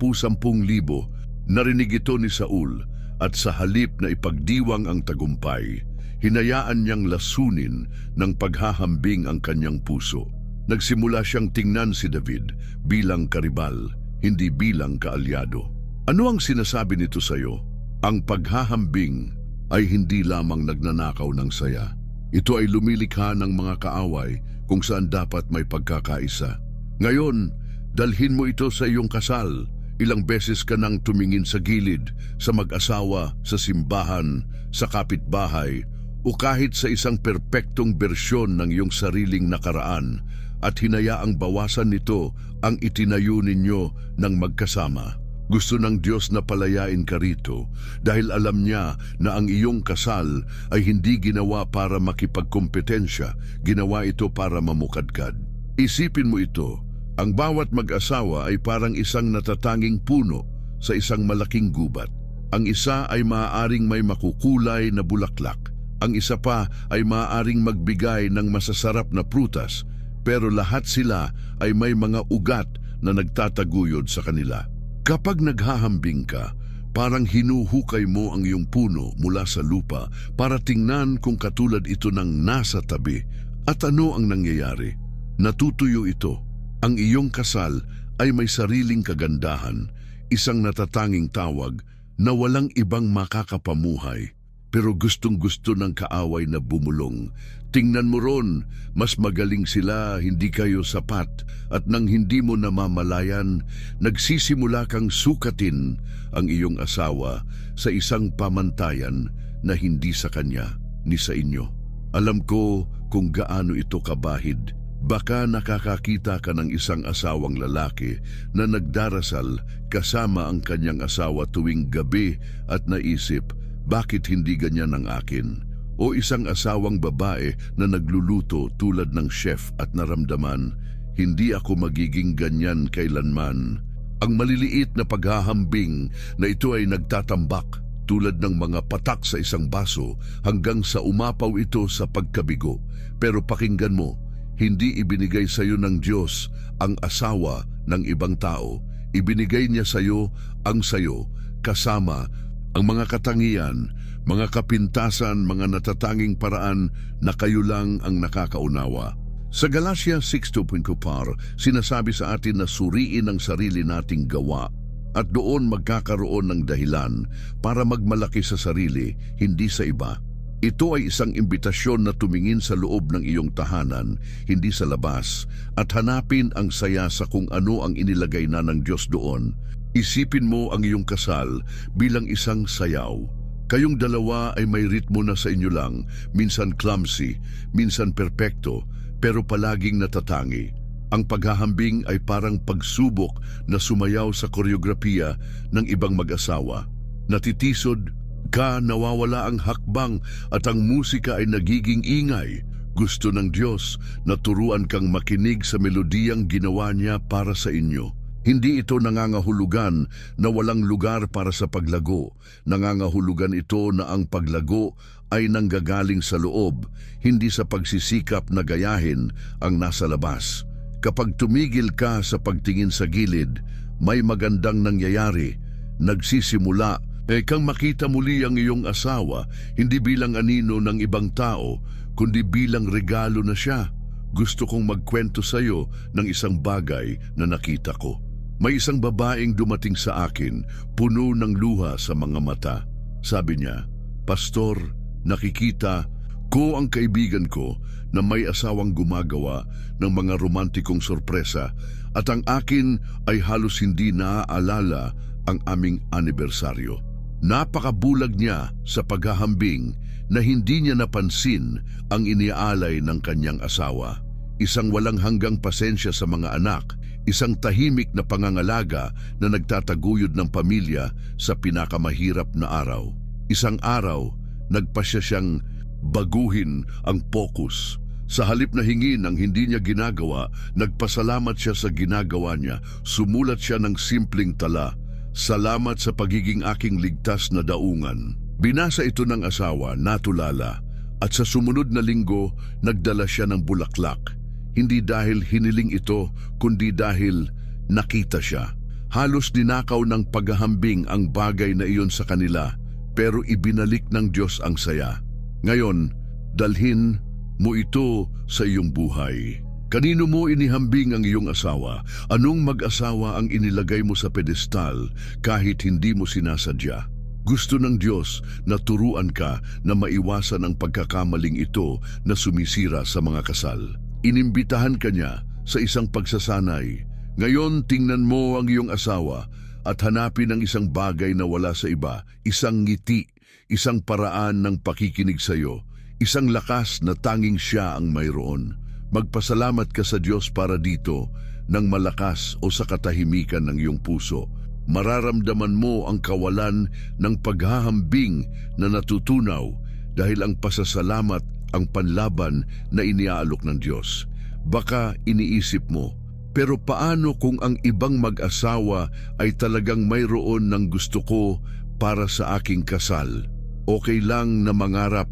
Narinig ito ni Saul at sa halip na ipagdiwang ang tagumpay, Hinayaan niyang lasunin ng paghahambing ang kanyang puso. Nagsimula siyang tingnan si David bilang karibal, hindi bilang kaalyado. Ano ang sinasabi nito sa iyo? Ang paghahambing ay hindi lamang nagnanakaw ng saya. Ito ay lumilikha ng mga kaaway kung saan dapat may pagkakaisa. Ngayon, dalhin mo ito sa iyong kasal. Ilang beses ka nang tumingin sa gilid, sa mag-asawa, sa simbahan, sa kapitbahay, o kahit sa isang perpektong bersyon ng iyong sariling nakaraan at hinayaang bawasan nito ang itinayo ninyo ng magkasama. Gusto ng Diyos na palayain ka rito dahil alam niya na ang iyong kasal ay hindi ginawa para makipagkompetensya, ginawa ito para mamukadkad. Isipin mo ito, ang bawat mag-asawa ay parang isang natatanging puno sa isang malaking gubat. Ang isa ay maaaring may makukulay na bulaklak. Ang isa pa ay maaaring magbigay ng masasarap na prutas, pero lahat sila ay may mga ugat na nagtataguyod sa kanila. Kapag naghahambing ka, parang hinuhukay mo ang iyong puno mula sa lupa para tingnan kung katulad ito ng nasa tabi. At ano ang nangyayari? Natutuyo ito. Ang iyong kasal ay may sariling kagandahan, isang natatanging tawag na walang ibang makakapamuhay. Pero gustong-gusto ng kaaway na bumulong. Tingnan mo ron, mas magaling sila, hindi kayo sapat. At nang hindi mo namamalayan, nagsisimula kang sukatin ang iyong asawa sa isang pamantayan na hindi sa kanya ni sa inyo. Alam ko kung gaano ito kabahid. Baka nakakakita ka ng isang asawang lalaki na nagdarasal kasama ang kanyang asawa tuwing gabi at naisip, bakit hindi ganyan ang akin? O isang asawang babae na nagluluto tulad ng chef at naramdaman, hindi ako magiging ganyan kailanman. Ang maliliit na paghahambing na ito ay nagtatambak tulad ng mga patak sa isang baso hanggang sa umapaw ito sa pagkabigo. Pero pakinggan mo, hindi ibinigay sa iyo ng Diyos ang asawa ng ibang tao. Ibinigay niya sa iyo ang sayo kasama ang mga katangian, mga kapintasan, mga natatanging paraan na kayo lang ang nakakaunawa. Sa Galatia 6:2 par, sinasabi sa atin na suriin ang sarili nating gawa at doon magkakaroon ng dahilan para magmalaki sa sarili, hindi sa iba. Ito ay isang imbitasyon na tumingin sa loob ng iyong tahanan, hindi sa labas, at hanapin ang saya sa kung ano ang inilagay na ng Diyos doon. Isipin mo ang iyong kasal bilang isang sayaw. Kayong dalawa ay may ritmo na sa inyo lang, minsan clumsy, minsan perpekto, pero palaging natatangi. Ang paghahambing ay parang pagsubok na sumayaw sa koreografiya ng ibang mag-asawa. Natitisod ka, nawawala ang hakbang at ang musika ay nagiging ingay. Gusto ng Diyos na turuan kang makinig sa melodiyang ginawa niya para sa inyo. Hindi ito nangangahulugan na walang lugar para sa paglago. Nangangahulugan ito na ang paglago ay nanggagaling sa loob, hindi sa pagsisikap na gayahin ang nasa labas. Kapag tumigil ka sa pagtingin sa gilid, may magandang nangyayari. Nagsisimula kang makita muli ang iyong asawa, hindi bilang anino ng ibang tao, kundi bilang regalo na siya. Gusto kong magkwento sa iyo ng isang bagay na nakita ko. May isang babaeng dumating sa akin, puno ng luha sa mga mata. Sabi niya, "Pastor, nakikita ko ang kaibigan ko na may asawang gumagawa ng mga romantikong sorpresa at ang akin ay halos hindi naaalala ang aming anibersaryo." Napakabulag niya sa paghahambing na hindi niya napansin ang iniaalay ng kanyang asawa. Isang walang hanggang pasensya sa mga anak, isang tahimik na pangangalaga na nagtataguyod ng pamilya sa pinakamahirap na araw. Isang araw, nagpasya siyang baguhin ang focus. Sa halip na hingin ang hindi niya ginagawa, nagpasalamat siya sa ginagawa niya. Sumulat siya ng simpleng tala, "Salamat sa pagiging aking ligtas na daungan." Binasa ito ng asawa, natulala, at sa sumunod na linggo, nagdala siya ng bulaklak. Hindi dahil hiniling ito, kundi dahil nakita siya. Halos ninakaw ng paghahambing ang bagay na iyon sa kanila, pero ibinalik ng Diyos ang saya. Ngayon, dalhin mo ito sa iyong buhay. Kanino mo inihambing ang iyong asawa? Anong mag-asawa ang inilagay mo sa pedestal kahit hindi mo sinasadya? Gusto ng Diyos na turuan ka na maiwasan ang pagkakamaling ito na sumisira sa mga kasal. Inimbitahan ka niya sa isang pagsasanay. Ngayon, tingnan mo ang iyong asawa at hanapin ang isang bagay na wala sa iba, isang ngiti, isang paraan ng pakikinig sa iyo, isang lakas na tanging siya ang mayroon. Magpasalamat ka sa Diyos para dito ng malakas o sa katahimikan ng iyong puso. Mararamdaman mo ang kawalan ng paghahambing na natutunaw dahil ang pasasalamat ang panlaban na iniaalok ng Diyos. Baka iniisip mo, pero paano kung ang ibang mag-asawa ay talagang mayroon ng gusto ko para sa aking kasal? Okay lang na mangarap,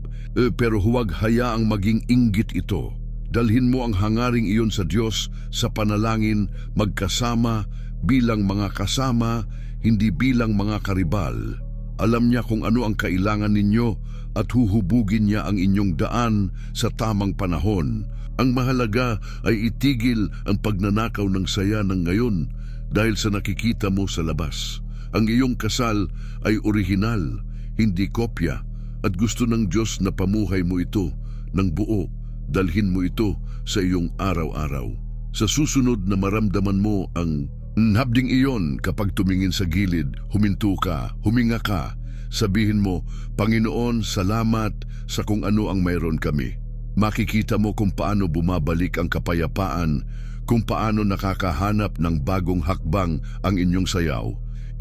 pero huwag hayaang maging inggit ito. Dalhin mo ang hangaring iyon sa Diyos sa panalangin, magkasama, bilang mga kasama, hindi bilang mga karibal. Alam niya kung ano ang kailangan ninyo at huhubugin niya ang inyong daan sa tamang panahon. Ang mahalaga ay itigil ang pagnanakaw ng saya ng ngayon dahil sa nakikita mo sa labas. Ang iyong kasal ay orihinal, hindi kopya, at gusto ng Diyos na pamuhay mo ito ng buo. Dalhin mo ito sa iyong araw-araw. Sa susunod na maramdaman mo ang habding iyon kapag tumingin sa gilid, huminto ka, huminga ka, sabihin mo, Panginoon, salamat sa kung ano ang mayroon kami. Makikita mo kung paano bumabalik ang kapayapaan, kung paano nakakahanap ng bagong hakbang ang inyong sayaw.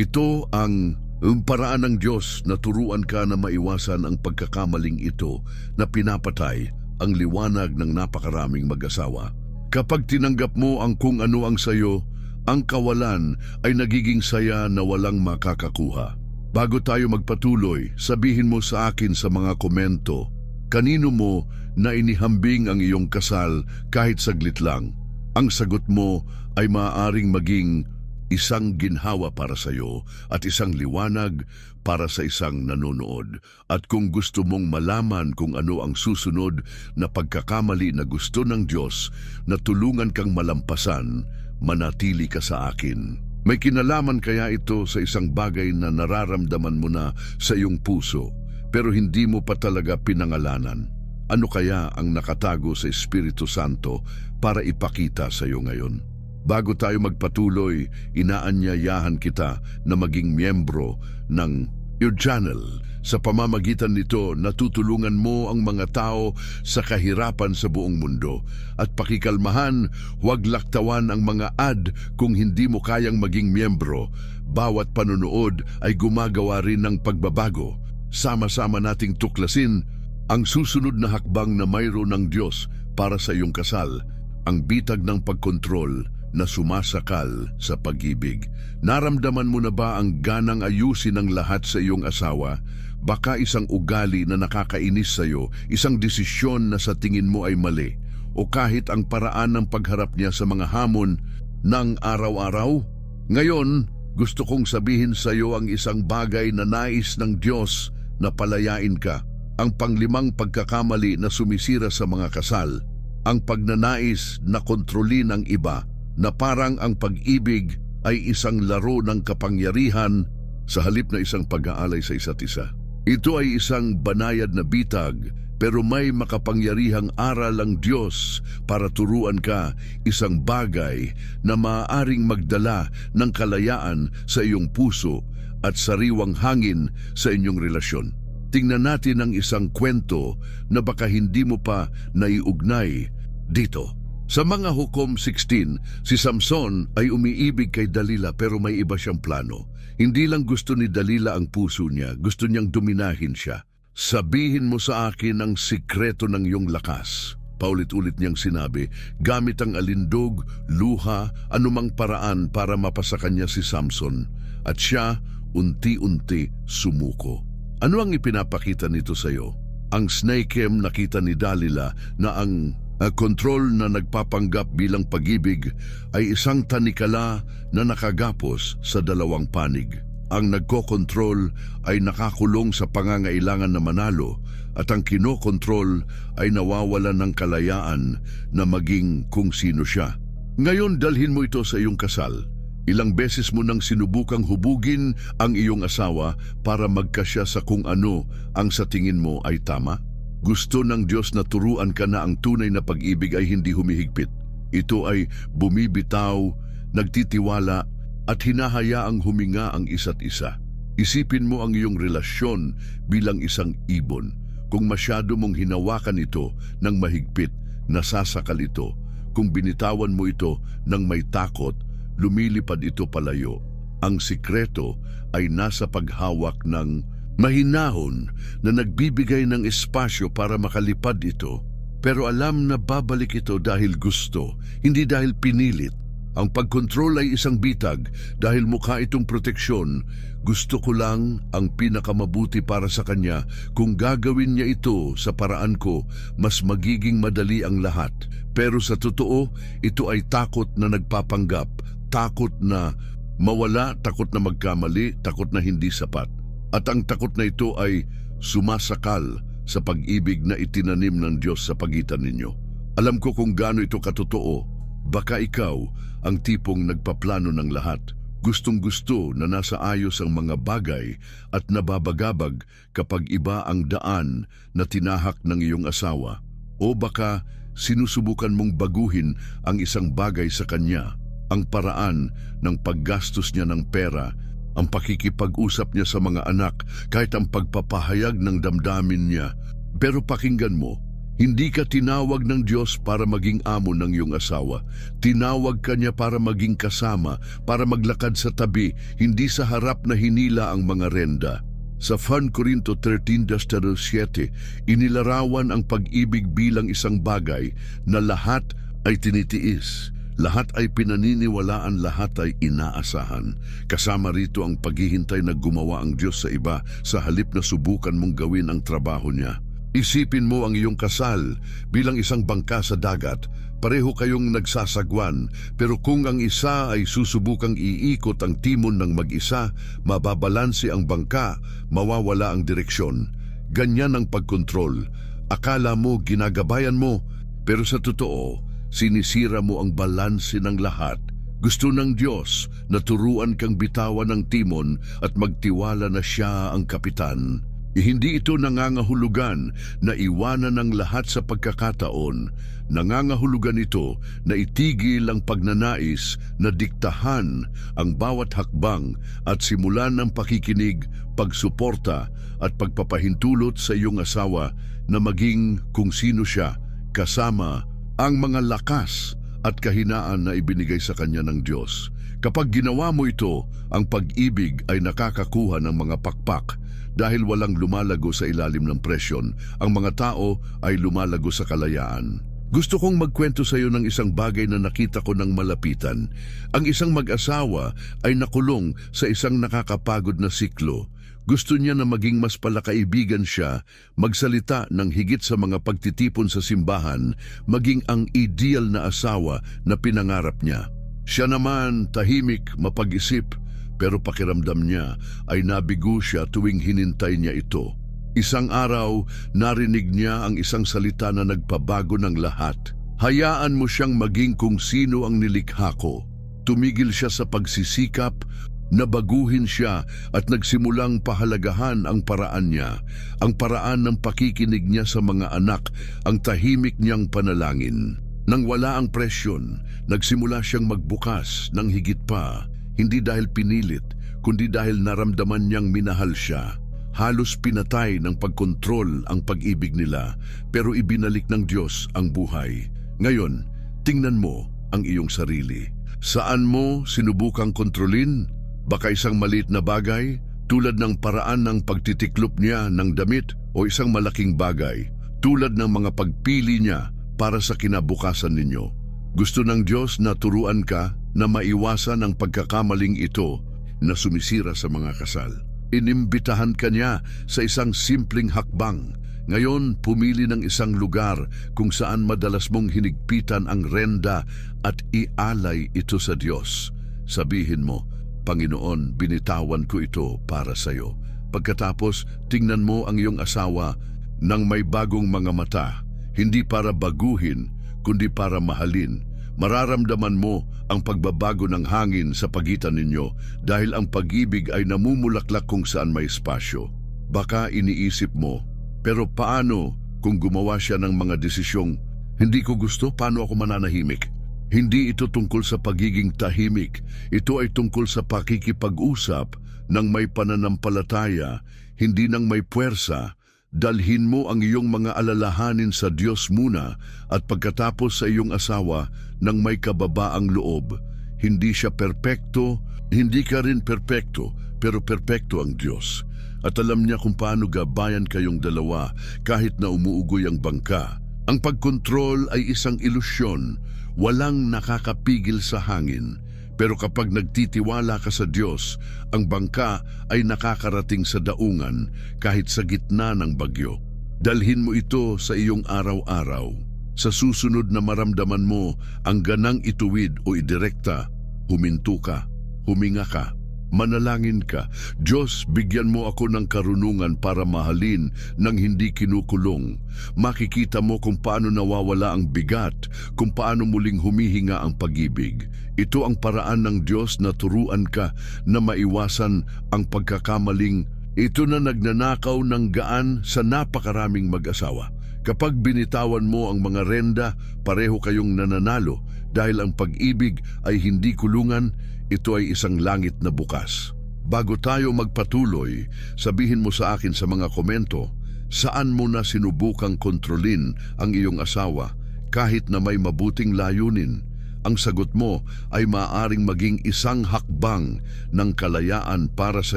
Ito ang paraan ng Diyos na turuan ka na maiwasan ang pagkakamaling ito na pinapatay ang liwanag ng napakaraming mag-asawa. Kapag tinanggap mo ang kung ano ang sayo, ang kawalan ay nagiging saya na walang makakakuha. Bago tayo magpatuloy, sabihin mo sa akin sa mga komento, kanino mo na inihambing ang iyong kasal kahit saglit lang? Ang sagot mo ay maaaring maging isang ginhawa para sa iyo at isang liwanag para sa isang nanonood. At kung gusto mong malaman kung ano ang susunod na pagkakamali na gusto ng Diyos na tulungan kang malampasan, manatili ka sa akin. May kinalaman kaya ito sa isang bagay na nararamdaman mo na sa iyong puso, pero hindi mo pa talaga pinangalanan? Ano kaya ang nakatago sa Espiritu Santo para ipakita sa iyo ngayon? Bago tayo magpatuloy, inaanyayahan kita na maging miyembro ng your channel. Sa pamamagitan nito, natutulungan mo ang mga tao sa kahirapan sa buong mundo. At pakikalmahan, huwag laktawan ang mga ad kung hindi mo kayang maging miyembro. Bawat panonood ay gumagawa rin ng pagbabago. Sama-sama nating tuklasin ang susunod na hakbang na mayroon ng Diyos para sa iyong kasal, ang bitag ng pagkontrol na sumasakal sa pag-ibig. Naramdaman mo na ba ang ganang ayusin ang lahat sa iyong asawa? Baka isang ugali na nakakainis sa iyo, isang desisyon na sa tingin mo ay mali, o kahit ang paraan ng pagharap niya sa mga hamon ng araw-araw? Ngayon, gusto kong sabihin sa iyo ang isang bagay na nais ng Diyos na palayain ka. Ang panglimang pagkakamali na sumisira sa mga kasal, ang pagnanais na kontrolin ang iba, na parang ang pag-ibig ay isang laro ng kapangyarihan sa halip na isang pag-aalay sa isa't isa. Ito ay isang banayad na bitag, pero may makapangyarihang aral ang Diyos para turuan ka isang bagay na maaaring magdala ng kalayaan sa iyong puso at sariwang hangin sa inyong relasyon. Tingnan natin ang isang kwento na baka hindi mo pa naiugnay dito. Sa mga Hukom 16, si Samson ay umiibig kay Dalila pero may iba siyang plano. Hindi lang gusto ni Dalila ang puso niya, gusto niyang dominahin siya. Sabihin mo sa akin ang sikreto ng iyong lakas. Paulit-ulit niyang sinabi, gamit ang alindog, luha, anumang paraan para mapasakan niya si Samson. At siya, unti-unti sumuko. Ano ang ipinapakita nito sa iyo? Ang snakehem nakita ni Dalila na ang kontrol na nagpapanggap bilang pag-ibig ay isang tanikala na nakagapos sa dalawang panig. Ang nagkokontrol ay nakakulong sa pangangailangan na manalo at ang kinokontrol ay nawawalan ng kalayaan na maging kung sino siya. Ngayon dalhin mo ito sa iyong kasal. Ilang beses mo nang sinubukang hubugin ang iyong asawa para magkasya sa kung ano ang sa tingin mo ay tama? Gusto ng Diyos na turuan ka na ang tunay na pag-ibig ay hindi humihigpit. Ito ay bumibitaw, nagtitiwala, at hinahayaang huminga ang isa't isa. Isipin mo ang iyong relasyon bilang isang ibon. Kung masyado mong hinawakan ito ng mahigpit, nasasakal ito. Kung binitawan mo ito ng may takot, lumilipad ito palayo. Ang sikreto ay nasa paghawak ng mahinahon na nagbibigay ng espasyo para makalipad ito. Pero alam na babalik ito dahil gusto, hindi dahil pinilit. Ang pagkontrol ay isang bitag dahil mukha itong proteksyon. Gusto ko lang ang pinakamabuti para sa kanya. Kung gagawin niya ito sa paraan ko, mas magiging madali ang lahat. Pero sa totoo, ito ay takot na nagpapanggap. Takot na mawala, takot na magkamali, takot na hindi sapat. At ang takot na ito ay sumasakal sa pag-ibig na itinanim ng Diyos sa pagitan ninyo. Alam ko kung gaano ito katotoo. Baka ikaw ang tipong nagpaplano ng lahat. Gustong-gusto na nasa ayos ang mga bagay at nababagabag kapag iba ang daan na tinahak ng iyong asawa. O baka sinusubukan mong baguhin ang isang bagay sa kanya, ang paraan ng paggastos niya ng pera, ang pakikipag-usap niya sa mga anak, kahit ang pagpapahayag ng damdamin niya. Pero pakinggan mo, hindi ka tinawag ng Diyos para maging amo ng iyong asawa. Tinawag ka niya para maging kasama, para maglakad sa tabi, hindi sa harap na hinila ang mga renda. Sa 1 Corinto 13:7, inilarawan ang pag-ibig bilang isang bagay na lahat ay tinitiis, lahat ay pinaniniwalaan, lahat ay inaasahan. Kasama rito ang paghihintay na gumawa ang Diyos sa iba sa halip na subukan mong gawin ang trabaho niya. Isipin mo ang iyong kasal bilang isang bangka sa dagat. Pareho kayong nagsasagwan, pero kung ang isa ay susubukang iikot ang timon ng mag-isa, mababalanse ang bangka, mawawala ang direksyon. Ganyan ang pagkontrol. Akala mo ginagabayan mo, pero sa totoo, sinisira mo ang balanse ng lahat. Gusto ng Diyos na turuan kang bitawan ng timon at magtiwala na siya ang kapitan. Hindi ito nangangahulugan na iwanan ng lahat sa pagkakataon. Nangangahulugan ito na itigil ang pagnanais na diktahan ang bawat hakbang at simulan ng pakikinig, pagsuporta at pagpapahintulot sa iyong asawa na maging kung sino siya, kasama ang mga lakas at kahinaan na ibinigay sa kanya ng Diyos. Kapag ginawa mo ito, ang pag-ibig ay nakakakuha ng mga pakpak. Dahil walang lumalago sa ilalim ng presyon, ang mga tao ay lumalago sa kalayaan. Gusto kong magkwento sa iyo ng isang bagay na nakita ko ng malapitan. Ang isang mag-asawa ay nakulong sa isang nakakapagod na siklo. Gusto niya na maging mas palakaibigan siya, magsalita ng higit sa mga pagtitipon sa simbahan, maging ang ideal na asawa na pinangarap niya. Siya naman tahimik, mapag-isip, pero pakiramdam niya ay nabigo siya tuwing hinintay niya ito. Isang araw, narinig niya ang isang salita na nagpabago ng lahat. Hayaan mo siyang maging kung sino ang nilikha ko. Tumigil siya sa pagsisikap, nabaguhin siya at nagsimulang pahalagahan ang paraan niya, ang paraan ng pakikinig niya sa mga anak, ang tahimik niyang panalangin. Nang wala ang presyon, nagsimula siyang magbukas ng higit pa. Hindi dahil pinilit, kundi dahil naramdaman niyang minahal siya. Halos pinatay ng pagkontrol ang pag-ibig nila, pero ibinalik ng Diyos ang buhay. Ngayon, tingnan mo ang iyong sarili. Saan mo sinubukang kontrolin? Baka isang maliit na bagay, tulad ng paraan ng pagtitiklop niya ng damit, o isang malaking bagay, tulad ng mga pagpili niya para sa kinabukasan ninyo. Gusto ng Diyos na turuan ka na maiwasan ang pagkakamaling ito na sumisira sa mga kasal. Inimbitahan ka niya sa isang simpleng hakbang. Ngayon, pumili ng isang lugar kung saan madalas mong hinigpitan ang renda at ialay ito sa Diyos. Sabihin mo, Panginoon, binitawan ko ito para sa iyo. Pagkatapos, tingnan mo ang iyong asawa nang may bagong mga mata, hindi para baguhin, kundi para mahalin. Mararamdaman mo ang pagbabago ng hangin sa pagitan ninyo dahil ang pag-ibig ay namumulaklak kung saan may espasyo. Baka iniisip mo, pero paano kung gumawa siya ng mga desisyong hindi ko gusto, paano ako mananahimik? Hindi ito tungkol sa pagiging tahimik. Ito ay tungkol sa pakikipag-usap ng may pananampalataya, hindi ng may puwersa. Dalhin mo ang iyong mga alalahanin sa Diyos muna at pagkatapos sa iyong asawa ng may kababaang loob. Hindi siya perpekto, hindi ka rin perpekto, pero perpekto ang Diyos. At alam niya kung paano gabayan kayong dalawa kahit na umuugoy ang bangka. Ang pagkontrol ay isang ilusyon, walang nakakapigil sa hangin. Pero kapag nagtitiwala ka sa Diyos, ang bangka ay nakakarating sa daungan kahit sa gitna ng bagyo. Dalhin mo ito sa iyong araw-araw. Sa susunod na maramdaman mo ang ganang ituwid o idirekta, huminto ka, huminga ka. Manalangin ka, Diyos, bigyan mo ako ng karunungan para mahalin nang hindi kinukulong. Makikita mo kung paano nawawala ang bigat, kung paano muling humihinga ang pag-ibig. Ito ang paraan ng Diyos na turuan ka na maiwasan ang pagkakamaling. Ito na nagnanakaw ng gaan sa napakaraming mag-asawa. Kapag binitawan mo ang mga renda, pareho kayong nananalo dahil ang pag-ibig ay hindi kulungan. Ito ay isang langit na bukas. Bago tayo magpatuloy, sabihin mo sa akin sa mga komento, saan mo na sinubukang kontrolin ang iyong asawa kahit na may mabuting layunin? Ang sagot mo ay maaaring maging isang hakbang ng kalayaan para sa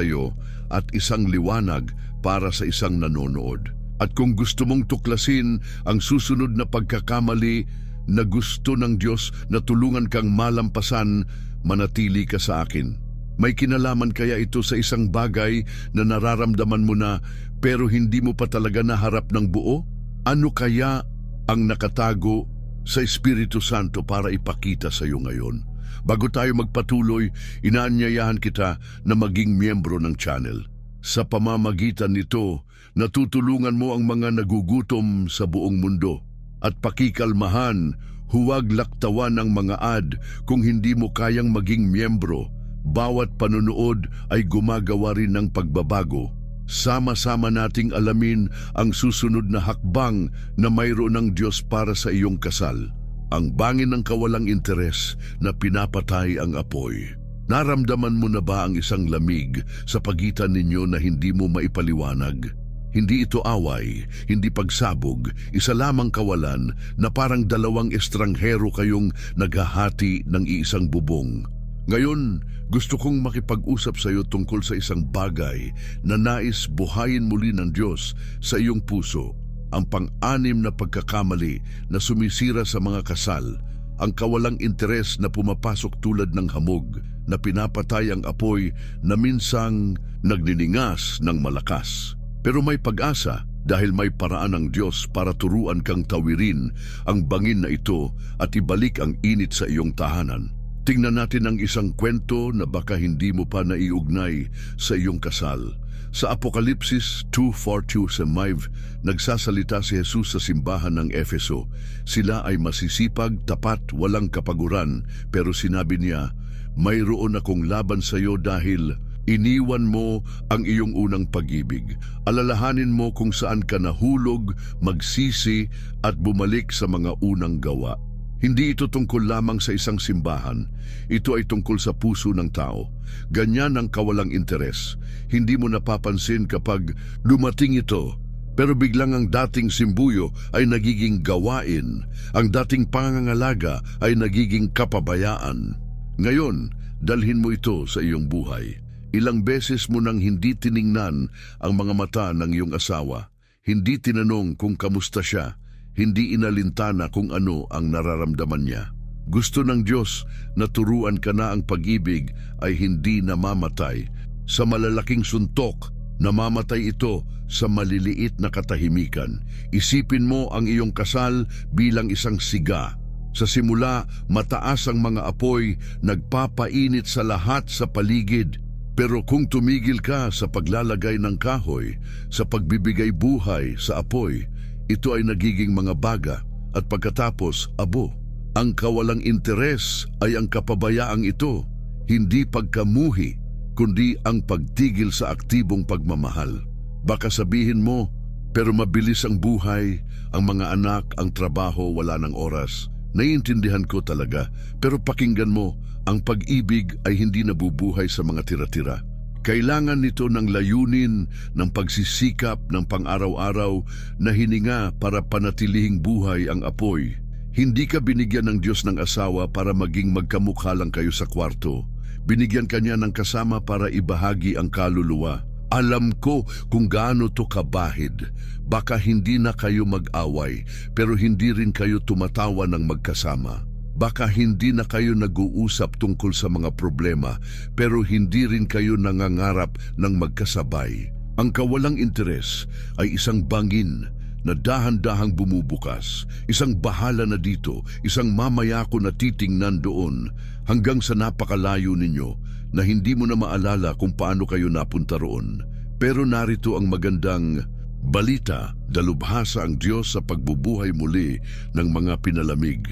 iyo at isang liwanag para sa isang nanonood. At kung gusto mong tuklasin ang susunod na pagkakamali na gusto ng Diyos na tulungan kang malampasan, manatili ka sa akin. May kinalaman kaya ito sa isang bagay na nararamdaman mo na pero hindi mo pa talaga naharap ng buo? Ano kaya ang nakatago sa Espiritu Santo para ipakita sa iyo ngayon? Bago tayo magpatuloy, inaanyayahan kita na maging miyembro ng channel. Sa pamamagitan nito, natutulungan mo ang mga nagugutom sa buong mundo at pakikalmahan. Huwag laktawan ang mga ad kung hindi mo kayang maging miyembro. Bawat panunood ay gumagawa rin ng pagbabago. Sama-sama nating alamin ang susunod na hakbang na mayroon ng Diyos para sa iyong kasal. Ang bangin ng kawalang interes na pinapatay ang apoy. Naramdaman mo na ba ang isang lamig sa pagitan ninyo na hindi mo maipaliwanag? Hindi ito away, hindi pagsabog, isa lamang kawalan na parang dalawang estranghero kayong naghahati ng iisang bubong. Ngayon, gusto kong makipag-usap sa iyo tungkol sa isang bagay na nais buhayin muli ng Diyos sa iyong puso. Ang pang-anim na pagkakamali na sumisira sa mga kasal, ang kawalang interes na pumapasok tulad ng hamog na pinapatay ang apoy na minsang nagniningas ng malakas. Pero may pag-asa dahil may paraan ng Diyos para turuan kang tawirin ang bangin na ito at ibalik ang init sa iyong tahanan. Tingnan natin ang isang kwento na baka hindi mo pa naiugnay sa iyong kasal. Sa Apokalipsis 2:4-5, nagsasalita si Jesus sa simbahan ng Efeso. Sila ay masisipag, tapat, walang kapaguran, pero sinabi niya, mayroon akong laban sa iyo dahil iniwan mo ang iyong unang pag-ibig. Alalahanin mo kung saan ka nahulog, magsisi at bumalik sa mga unang gawa. Hindi ito tungkol lamang sa isang simbahan. Ito ay tungkol sa puso ng tao. Ganyan ang kawalang interes. Hindi mo napapansin kapag dumating ito. Pero biglang ang dating simbuyo ay nagiging gawain. Ang dating pangangalaga ay nagiging kapabayaan. Ngayon, dalhin mo ito sa iyong buhay. Ilang beses mo nang hindi tiningnan ang mga mata ng iyong asawa. Hindi tinanong kung kamusta siya. Hindi inalintana kung ano ang nararamdaman niya. Gusto ng Diyos na turuan ka na ang pag-ibig ay hindi namamatay sa malalaking suntok. Namamatay ito sa maliliit na katahimikan. Isipin mo ang iyong kasal bilang isang siga. Sa simula, mataas ang mga apoy, nagpapainit sa lahat sa paligid. Pero kung tumigil ka sa paglalagay ng kahoy, sa pagbibigay buhay sa apoy, ito ay nagiging mga baga at pagkatapos abo. Ang kawalang interes ay ang kapabayaang ito, hindi pagkamuhi, kundi ang pagtigil sa aktibong pagmamahal. Baka sabihin mo, pero mabilis ang buhay, ang mga anak, ang trabaho, wala ng oras. Naiintindihan ko talaga, pero pakinggan mo, ang pag-ibig ay hindi nabubuhay sa mga tira-tira. Kailangan nito ng layunin, ng pagsisikap, ng pang-araw-araw na hininga para panatilihing buhay ang apoy. Hindi ka binigyan ng Diyos ng asawa para maging magkamukha lang kayo sa kwarto. Binigyan ka niya ng kasama para ibahagi ang kaluluwa. Alam ko kung gaano to kabahid. Baka hindi na kayo mag-away, pero hindi rin kayo tumatawa ng magkasama. Baka hindi na kayo nag-uusap tungkol sa mga problema, pero hindi rin kayo nangangarap ng magkasabay. Ang kawalang interes ay isang bangin na dahan-dahang bumubukas, isang bahala na dito, isang mamayako na titingnan doon, hanggang sa napakalayo ninyo na hindi mo na maalala kung paano kayo napunta roon. Pero narito ang magandang balita, dalubhasa ang Diyos sa pagbubuhay muli ng mga pinalamig.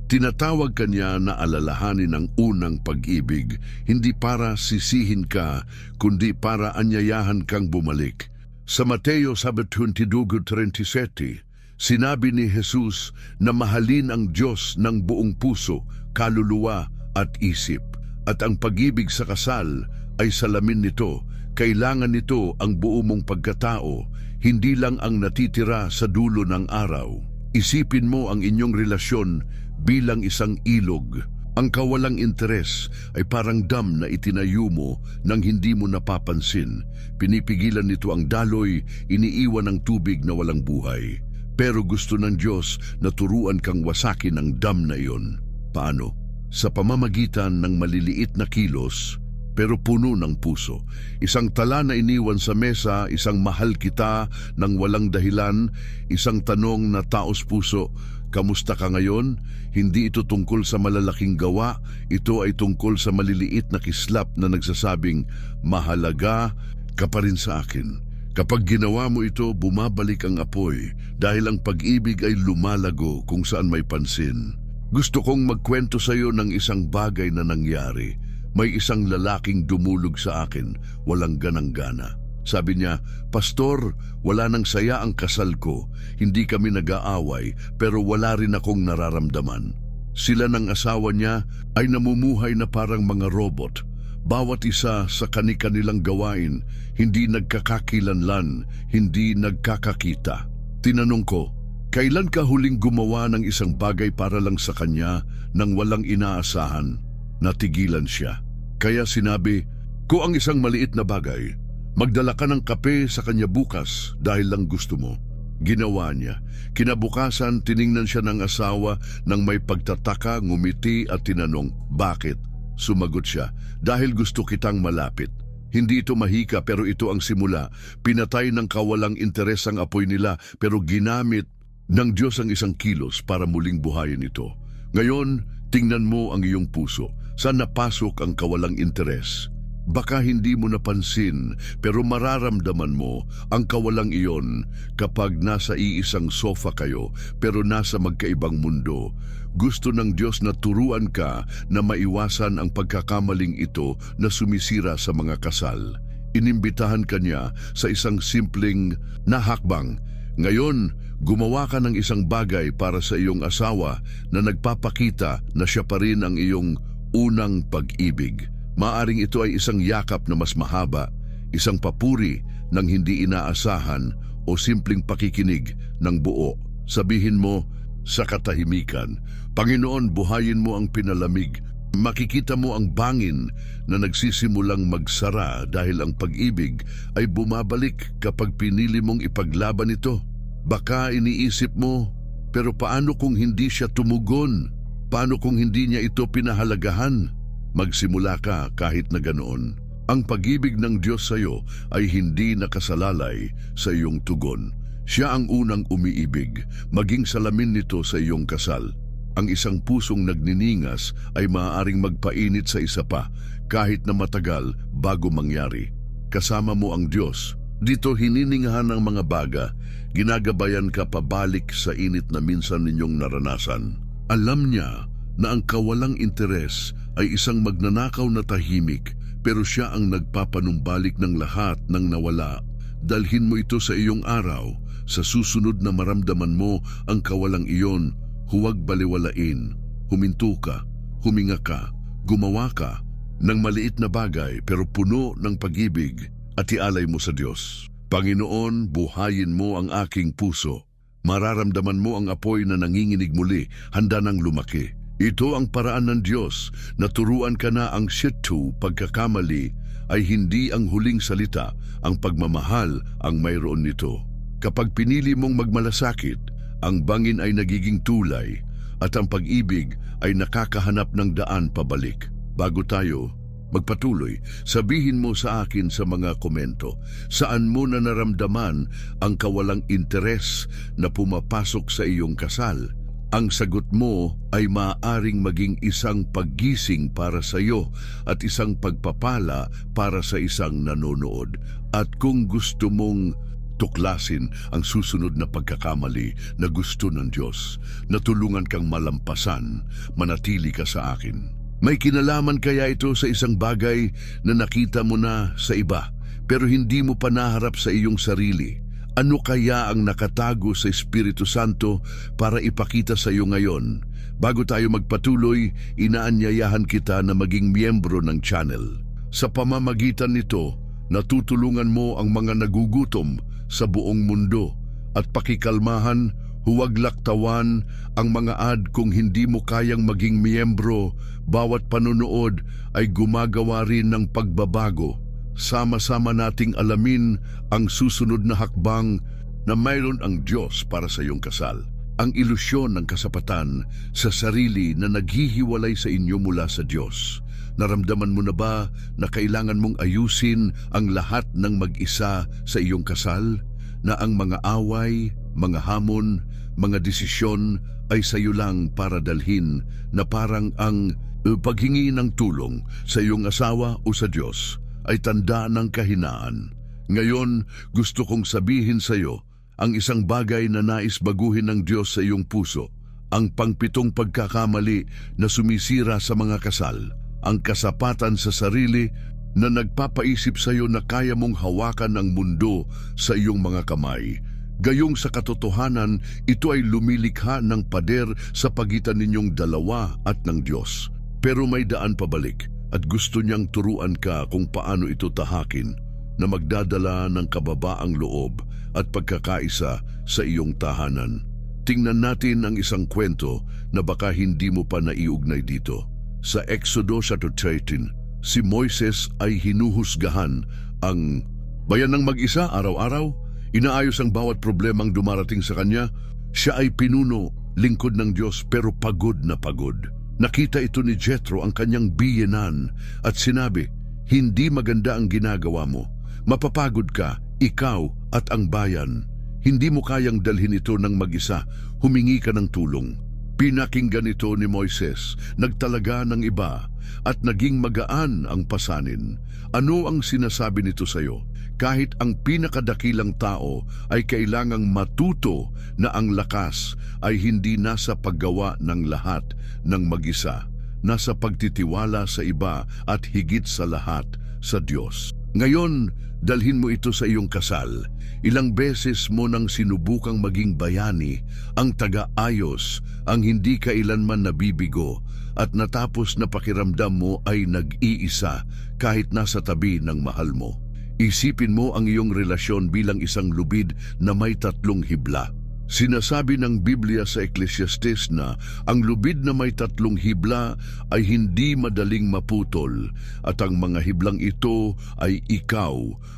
Tinatawag ka niya na alalahanin ang unang pag-ibig, hindi para sisihin ka, kundi para anyayahan kang bumalik. Sa Mateo 22:37, sinabi ni Jesus na mahalin ang Diyos ng buong puso, kaluluwa at isip. At ang pag-ibig sa kasal ay salamin nito. Kailangan nito ang buo mong pagkatao, hindi lang ang natitira sa dulo ng araw. Isipin mo ang inyong relasyon bilang isang ilog. Ang kawalang interes ay parang dam na itinayo mo nang hindi mo napapansin. Pinipigilan nito ang daloy, iniiwan ang tubig na walang buhay. Pero gusto ng Diyos na turuan kang wasakin ang dam na iyon. Paano? Sa pamamagitan ng maliliit na kilos, pero puno ng puso. Isang tala na iniwan sa mesa, isang mahal kita nang walang dahilan, isang tanong na taos puso, kamusta ka ngayon? Hindi ito tungkol sa malalaking gawa, ito ay tungkol sa maliliit na kislap na nagsasabing, mahalaga ka pa rin sa akin. Kapag ginawa mo ito, bumabalik ang apoy dahil ang pag-ibig ay lumalago kung saan may pansin. Gusto kong magkwento sa iyo ng isang bagay na nangyari. May isang lalaking dumulog sa akin, walang ganang-gana. Sabi niya, Pastor, wala nang saya ang kasal ko. Hindi kami nag-aaway, pero wala rin akong nararamdaman. Sila ng asawa niya ay namumuhay na parang mga robot. Bawat isa sa kani-kanilang gawain, hindi nagkakakilanlan, hindi nagkakakita. Tinanong ko, kailan ka huling gumawa ng isang bagay para lang sa kanya nang walang inaasahan? Natigilan siya. Kaya sinabi, ko ang isang maliit na bagay. Magdala ka ng kape sa kanya bukas dahil lang gusto mo. Ginawa niya. Kinabukasan, tiningnan siya ng asawa nang may pagtataka, ngumiti at tinanong, bakit? Sumagot siya, dahil gusto kitang malapit. Hindi ito mahika pero ito ang simula. Pinatay ng kawalang interes ang apoy nila pero ginamit ng Diyos ang isang kilos para muling buhayin ito. Ngayon, tingnan mo ang iyong puso. Saan napasok ang kawalang interes? Baka hindi mo napansin pero mararamdaman mo ang kawalang iyon kapag nasa iisang sofa kayo pero nasa magkaibang mundo. Gusto ng Diyos na turuan ka na maiwasan ang pagkakamaling ito na sumisira sa mga kasal. Inimbitahan ka niya sa isang simpleng nahakbang. Ngayon, gumawa ka ng isang bagay para sa iyong asawa na nagpapakita na siya pa rin ang iyong unang pag-ibig. Maaring ito ay isang yakap na mas mahaba, isang papuri ng hindi inaasahan o simpleng pakikinig ng buo. Sabihin mo sa katahimikan, Panginoon, buhayin mo ang pinalamig. Makikita mo ang bangin na nagsisimulang magsara dahil ang pag-ibig ay bumabalik kapag pinili mong ipaglaban ito. Baka iniisip mo, pero paano kung hindi siya tumugon? Paano kung hindi niya ito pinahalagahan? Magsimula ka kahit na ganoon. Ang pag-ibig ng Diyos sa iyo ay hindi nakasalalay sa iyong tugon. Siya ang unang umiibig, maging salamin nito sa iyong kasal. Ang isang pusong nagniningas ay maaaring magpainit sa isa pa kahit na matagal bago mangyari. Kasama mo ang Diyos. Dito hininingahan ng mga baga, ginagabayan ka pabalik sa init na minsan ninyong naranasan. Alam niya na ang kawalang interes ay isang magnanakaw na tahimik, pero siya ang nagpapanumbalik ng lahat ng nawala. Dalhin mo ito sa iyong araw. Sa susunod na maramdaman mo ang kawalang iyon, huwag baliwalain. Huminto ka, huminga ka, gumawa ka ng maliit na bagay pero puno ng pag-ibig at ialay mo sa Diyos. Panginoon, buhayin mo ang aking puso. Mararamdaman mo ang apoy na nanginginig muli, handa nang lumaki. Ito ang paraan ng Diyos na turuan ka na ang shittu, pagkakamali, ay hindi ang huling salita, ang pagmamahal ang mayroon nito. Kapag pinili mong magmalasakit, ang bangin ay nagiging tulay at ang pag-ibig ay nakakahanap ng daan pabalik. Bago tayo magpatuloy, sabihin mo sa akin sa mga komento, saan mo na naramdaman ang kawalang interes na pumapasok sa iyong kasal? Ang sagot mo ay maaaring maging isang paggising para sa iyo at isang pagpapala para sa isang nanonood. At kung gusto mong tuklasin ang susunod na pagkakamali na gusto ng Diyos, natulungan kang malampasan, manatili ka sa akin. May kinalaman kaya ito sa isang bagay na nakita mo na sa iba, pero hindi mo pa naharap sa iyong sarili? Ano kaya ang nakatago sa Espiritu Santo para ipakita sa iyo ngayon? Bago tayo magpatuloy, inaanyayahan kita na maging miyembro ng channel. Sa pamamagitan nito, natutulungan mo ang mga nagugutom sa buong mundo at pakikalmahan, huwag laktawan ang mga ad kung hindi mo kayang maging miyembro. Bawat panonood ay gumagawa rin ng pagbabago. Sama-sama nating alamin ang susunod na hakbang na mayroon ang Diyos para sa iyong kasal. Ang ilusyon ng kasapatan sa sarili na naghihiwalay sa inyo mula sa Diyos. Naramdaman mo na ba na kailangan mong ayusin ang lahat ng mag-isa sa iyong kasal? Na ang mga away, mga hamon, mga desisyon ay sa iyo lang para dalhin, na parang ang paghingi ng tulong sa iyong asawa o sa Diyos ay tanda ng kahinaan. Ngayon, gusto kong sabihin sa iyo ang isang bagay na nais baguhin ng Diyos sa iyong puso. Ang pangpitong pagkakamali na sumisira sa mga kasal. Ang kasapatan sa sarili na nagpapaisip sa iyo na kaya mong hawakan ang mundo sa iyong mga kamay. Gayong sa katotohanan, ito ay lumilikha ng pader sa pagitan ninyong dalawa at ng Diyos. Pero may daan pabalik at gusto niyang turuan ka kung paano ito tahakin na magdadala ng kababaang loob at pagkakaisa sa iyong tahanan. Tingnan natin ang isang kwento na baka hindi mo pa naiugnay dito. Sa Exodo 13, si Moises ay hinuhusgahan ang bayan ng mag-isa araw-araw. Inaayos ang bawat problemang dumarating sa kanya. Siya ay pinuno, lingkod ng Diyos, pero pagod na pagod. Nakita ito ni Jethro, ang kanyang biyenan, at sinabi, "Hindi maganda ang ginagawa mo. Mapapagod ka, ikaw at ang bayan. Hindi mo kayang dalhin ito ng mag-isa. Humingi ka ng tulong." Pinakinggan ito ni Moises, nagtalaga ng iba, at naging magaan ang pasanin. Ano ang sinasabi nito sa iyo? Kahit ang pinakadakilang tao ay kailangang matuto na ang lakas ay hindi nasa paggawa ng lahat ng mag-isa, nasa pagtitiwala sa iba at higit sa lahat sa Diyos. Ngayon, dalhin mo ito sa iyong kasal. Ilang beses mo nang sinubukang maging bayani, ang taga-ayos, ang hindi kailanman nabibigo, at natapos na pakiramdam mo ay nag-iisa kahit nasa tabi ng mahal mo. Isipin mo ang iyong relasyon bilang isang lubid na may 3 hibla. Sinasabi ng Biblia sa Ecclesiastes na ang lubid na may 3 hibla ay hindi madaling maputol, at ang mga hiblang ito ay ikaw,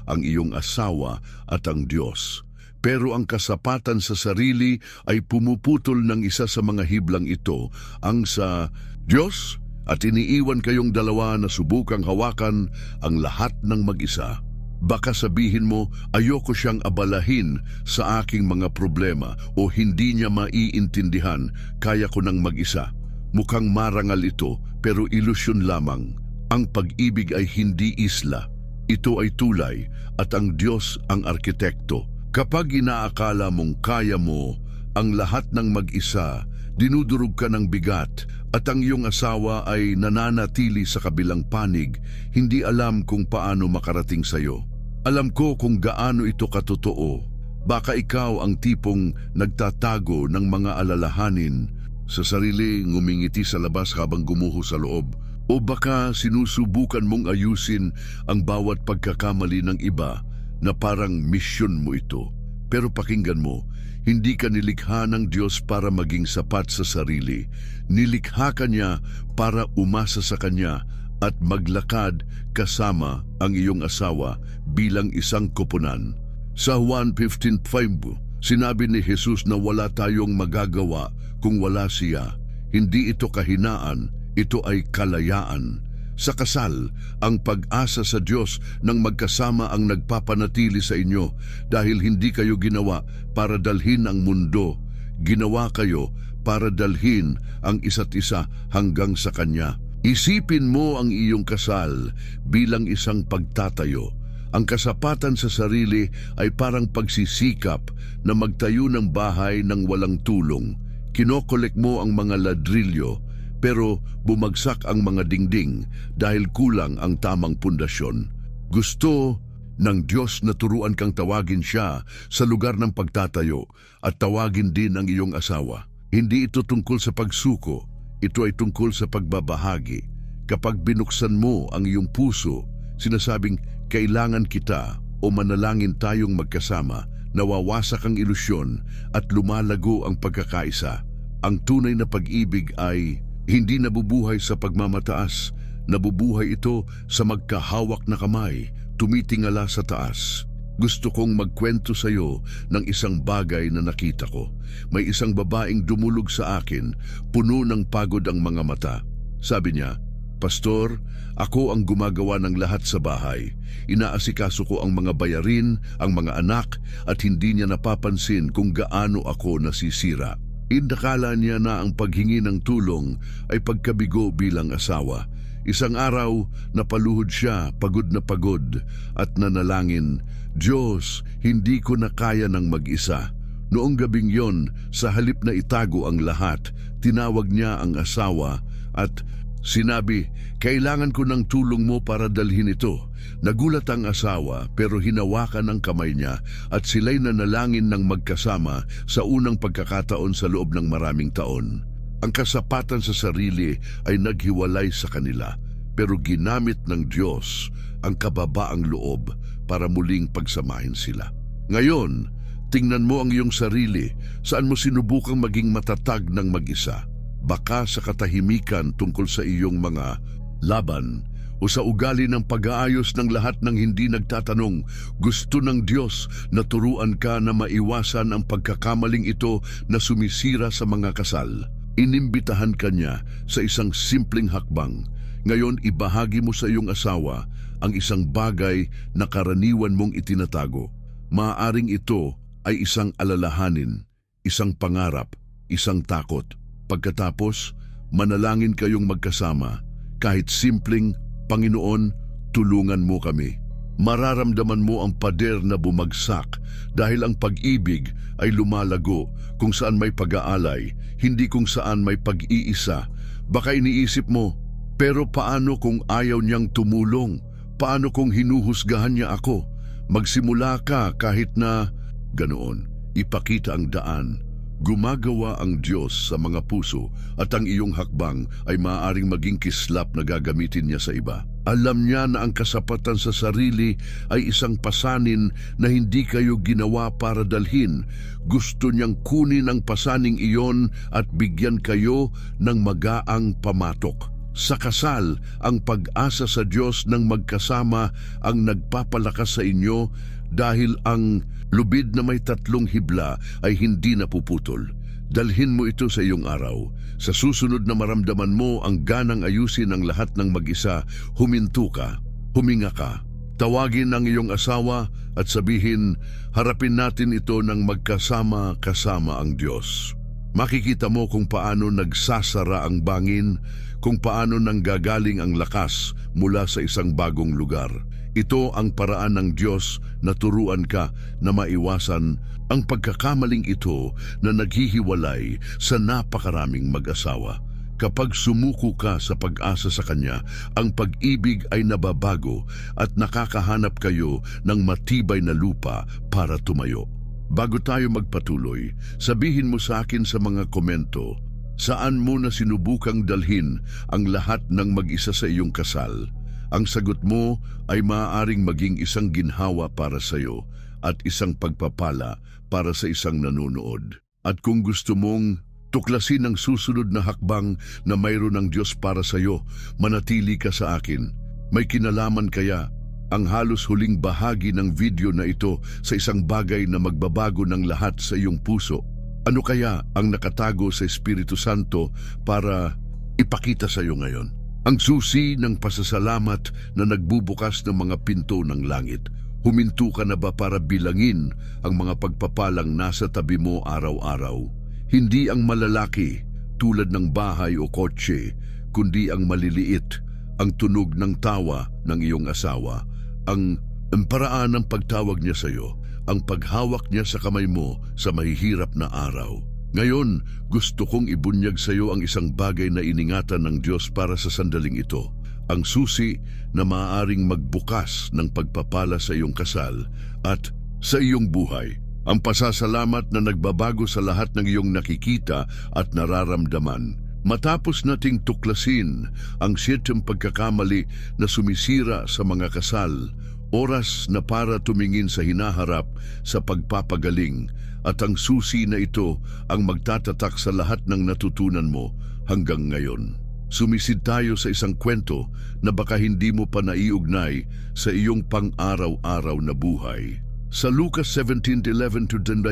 ang iyong asawa at ang Diyos. Pero ang kasapatan sa sarili ay pumuputol ng isa sa mga hiblang ito, ang sa Diyos, at iniiwan kayong dalawa na subukang hawakan ang lahat ng mag-isa. Baka sabihin mo, ayoko siyang abalahin sa aking mga problema o hindi niya maiintindihan, kaya ko nang mag-isa. Mukhang marangal ito, pero ilusyon lamang. Ang pag-ibig ay hindi isla. Ito ay tulay at ang Diyos ang arkitekto. Kapag inaakala mong kaya mo ang lahat ng mag-isa, dinudurog ka ng bigat at ang iyong asawa ay nananatili sa kabilang panig, hindi alam kung paano makarating sa iyo. Alam ko kung gaano ito katotoo. Baka ikaw ang tipong nagtatago ng mga alalahanin sa sarili, ngumingiti sa labas habang gumuho sa loob. O baka sinusubukan mong ayusin ang bawat pagkakamali ng iba na parang misyon mo ito. Pero pakinggan mo, hindi ka nilikha ng Diyos para maging sapat sa sarili. Nilikha ka niya para umasa sa Kanya at maglakad kasama ang iyong asawa bilang isang koponan. Sa Juan 15:5, sinabi ni Jesus na wala tayong magagawa kung wala siya. Hindi ito kahinaan, ito ay kalayaan. Sa kasal, ang pag-asa sa Diyos ng magkasama ang nagpapanatili sa inyo dahil hindi kayo ginawa para dalhin ang mundo. Ginawa kayo para dalhin ang isa't isa hanggang sa Kanya. Isipin mo ang iyong kasal bilang isang pagtatayo. Ang kasapatan sa sarili ay parang pagsisikap na magtayo ng bahay ng walang tulong. Kinokolek mo ang mga ladrilyo, pero bumagsak ang mga dingding dahil kulang ang tamang pundasyon. Gusto ng Diyos na turuan kang tawagin siya sa lugar ng pagtatayo at tawagin din ang iyong asawa. Hindi ito tungkol sa pagsuko, ito ay tungkol sa pagbabahagi. Kapag binuksan mo ang iyong puso, sinasabing kailangan kita o manalangin tayong magkasama, nawawasak ang ilusyon at lumalago ang pagkakaisa. Ang tunay na pag-ibig ay hindi nabubuhay sa pagmamataas, nabubuhay ito sa magkahawak na kamay, tumitingala sa taas. Gusto kong magkwento sa iyo ng isang bagay na nakita ko. May isang babaeng dumulog sa akin, puno ng pagod ang mga mata. Sabi niya, "Pastor, ako ang gumagawa ng lahat sa bahay. Inaasikaso ko ang mga bayarin, ang mga anak, at hindi niya napapansin kung gaano ako nasisira." Indakala niya na ang paghingi ng tulong ay pagkabigo bilang asawa. Isang araw, napaluhod siya, pagod na pagod, at nanalangin, "Diyos, hindi ko na kaya ng mag-isa." Noong gabing yon, sa halip na itago ang lahat, tinawag niya ang asawa at sinabi, "Kailangan ko ng tulong mo para dalhin ito." Nagulat ang asawa pero hinawakan ang kamay niya at sila'y nanalangin ng magkasama sa unang pagkakataon sa loob ng maraming taon. Ang kasapatan sa sarili ay naghiwalay sa kanila, pero ginamit ng Diyos ang kababaang loob para muling pagsamahin sila. Ngayon, tingnan mo ang iyong sarili, saan mo sinubukang maging matatag ng mag-isa. Baka sa katahimikan tungkol sa iyong mga laban o sa ugali ng pag-aayos ng lahat ng hindi nagtatanong. Gusto ng Diyos na turuan ka na maiwasan ang pagkakamaling ito na sumisira sa mga kasal. Inimbitahan ka niya sa isang simpleng hakbang. Ngayon, ibahagi mo sa iyong asawa ang isang bagay na karaniwan mong itinatago. Maaaring ito ay isang alalahanin, isang pangarap, isang takot. Pagkatapos, manalangin kayong magkasama, kahit simpleng, "Panginoon, tulungan mo kami." Mararamdaman mo ang pader na bumagsak dahil ang pag-ibig ay lumalago kung saan may pag-aalay, hindi kung saan may pag-iisa. Baka iniisip mo, pero paano kung ayaw niyang tumulong? Paano kung hinuhusgahan niya ako? Magsimula ka kahit na ganoon. Ipakita ang daan. Gumagawa ang Diyos sa mga puso at ang iyong hakbang ay maaaring maging kislap na gagamitin niya sa iba. Alam niya na ang kasapatan sa sarili ay isang pasanin na hindi kayo ginawa para dalhin. Gusto niyang kunin ang pasaning iyon at bigyan kayo ng magaang pamatok. Sa kasal, ang pag-asa sa Diyos ng magkasama ang nagpapalakas sa inyo dahil ang lubid na may 3 hibla ay hindi napuputol. Dalhin mo ito sa iyong araw. Sa susunod na maramdaman mo ang ganang ayusin ang lahat ng mag-isa, huminto ka, huminga ka, Tawagin ang iyong asawa at sabihin, harapin natin ito ng magkasama-kasama ang Diyos. Makikita mo kung paano nagsasara ang bangin, kung paano nanggagaling ang lakas mula sa isang bagong lugar. Ito ang paraan ng Diyos na turuan ka na maiwasan ang pagkakamaling ito na naghihiwalay sa napakaraming mag-asawa. Kapag sumuko ka sa pag-asa sa Kanya, ang pag-ibig ay nababago at nakakahanap kayo ng matibay na lupa para tumayo. Bago tayo magpatuloy, sabihin mo sa akin sa mga komento, saan mo na sinubukang dalhin ang lahat ng mag-isa sa iyong kasal? Ang sagot mo ay maaaring maging isang ginhawa para sa iyo at isang pagpapala para sa isang nanonood. At kung gusto mong tuklasin ang susunod na hakbang na mayroon ng Diyos para sa iyo, manatili ka sa akin. May kinalaman kaya ang halos huling bahagi ng video na ito sa isang bagay na magbabago ng lahat sa iyong puso? Ano kaya ang nakatago sa Espiritu Santo para ipakita sa iyo ngayon? Ang susi ng pasasalamat na nagbubukas ng mga pinto ng langit. Huminto ka na ba para bilangin ang mga pagpapalang nasa tabi mo araw-araw? Hindi ang malalaki tulad ng bahay o kotse, kundi ang maliliit, ang tunog ng tawa ng iyong asawa, ang paraan ng pagtawag niya sa iyo, ang paghawak niya sa kamay mo sa mahihirap na araw. Ngayon, gusto kong ibunyag sa iyo ang isang bagay na iningatan ng Diyos para sa sandaling ito, ang susi na maaaring magbukas ng pagpapala sa iyong kasal at sa iyong buhay. Ang pasasalamat na nagbabago sa lahat ng iyong nakikita at nararamdaman. Matapos nating tuklasin ang 7 pagkakamali na sumisira sa mga kasal, oras na para tumingin sa hinaharap sa pagpapagaling at ang susi na ito ang magtatatak sa lahat ng natutunan mo hanggang ngayon. Sumisid tayo sa isang kwento na baka hindi mo pa naiugnay sa iyong pang-araw-araw na buhay. Sa Lucas 17:11-19,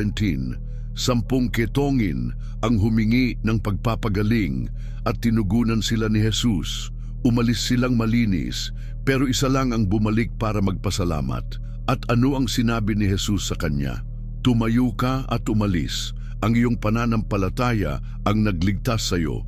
10 ketongin ang humingi ng pagpapagaling at tinugunan sila ni Jesus. Umalis silang malinis, pero isa lang ang bumalik para magpasalamat. At ano ang sinabi ni Jesus sa kanya? Tumayo ka at umalis. Ang iyong pananampalataya ang nagligtas sa iyo.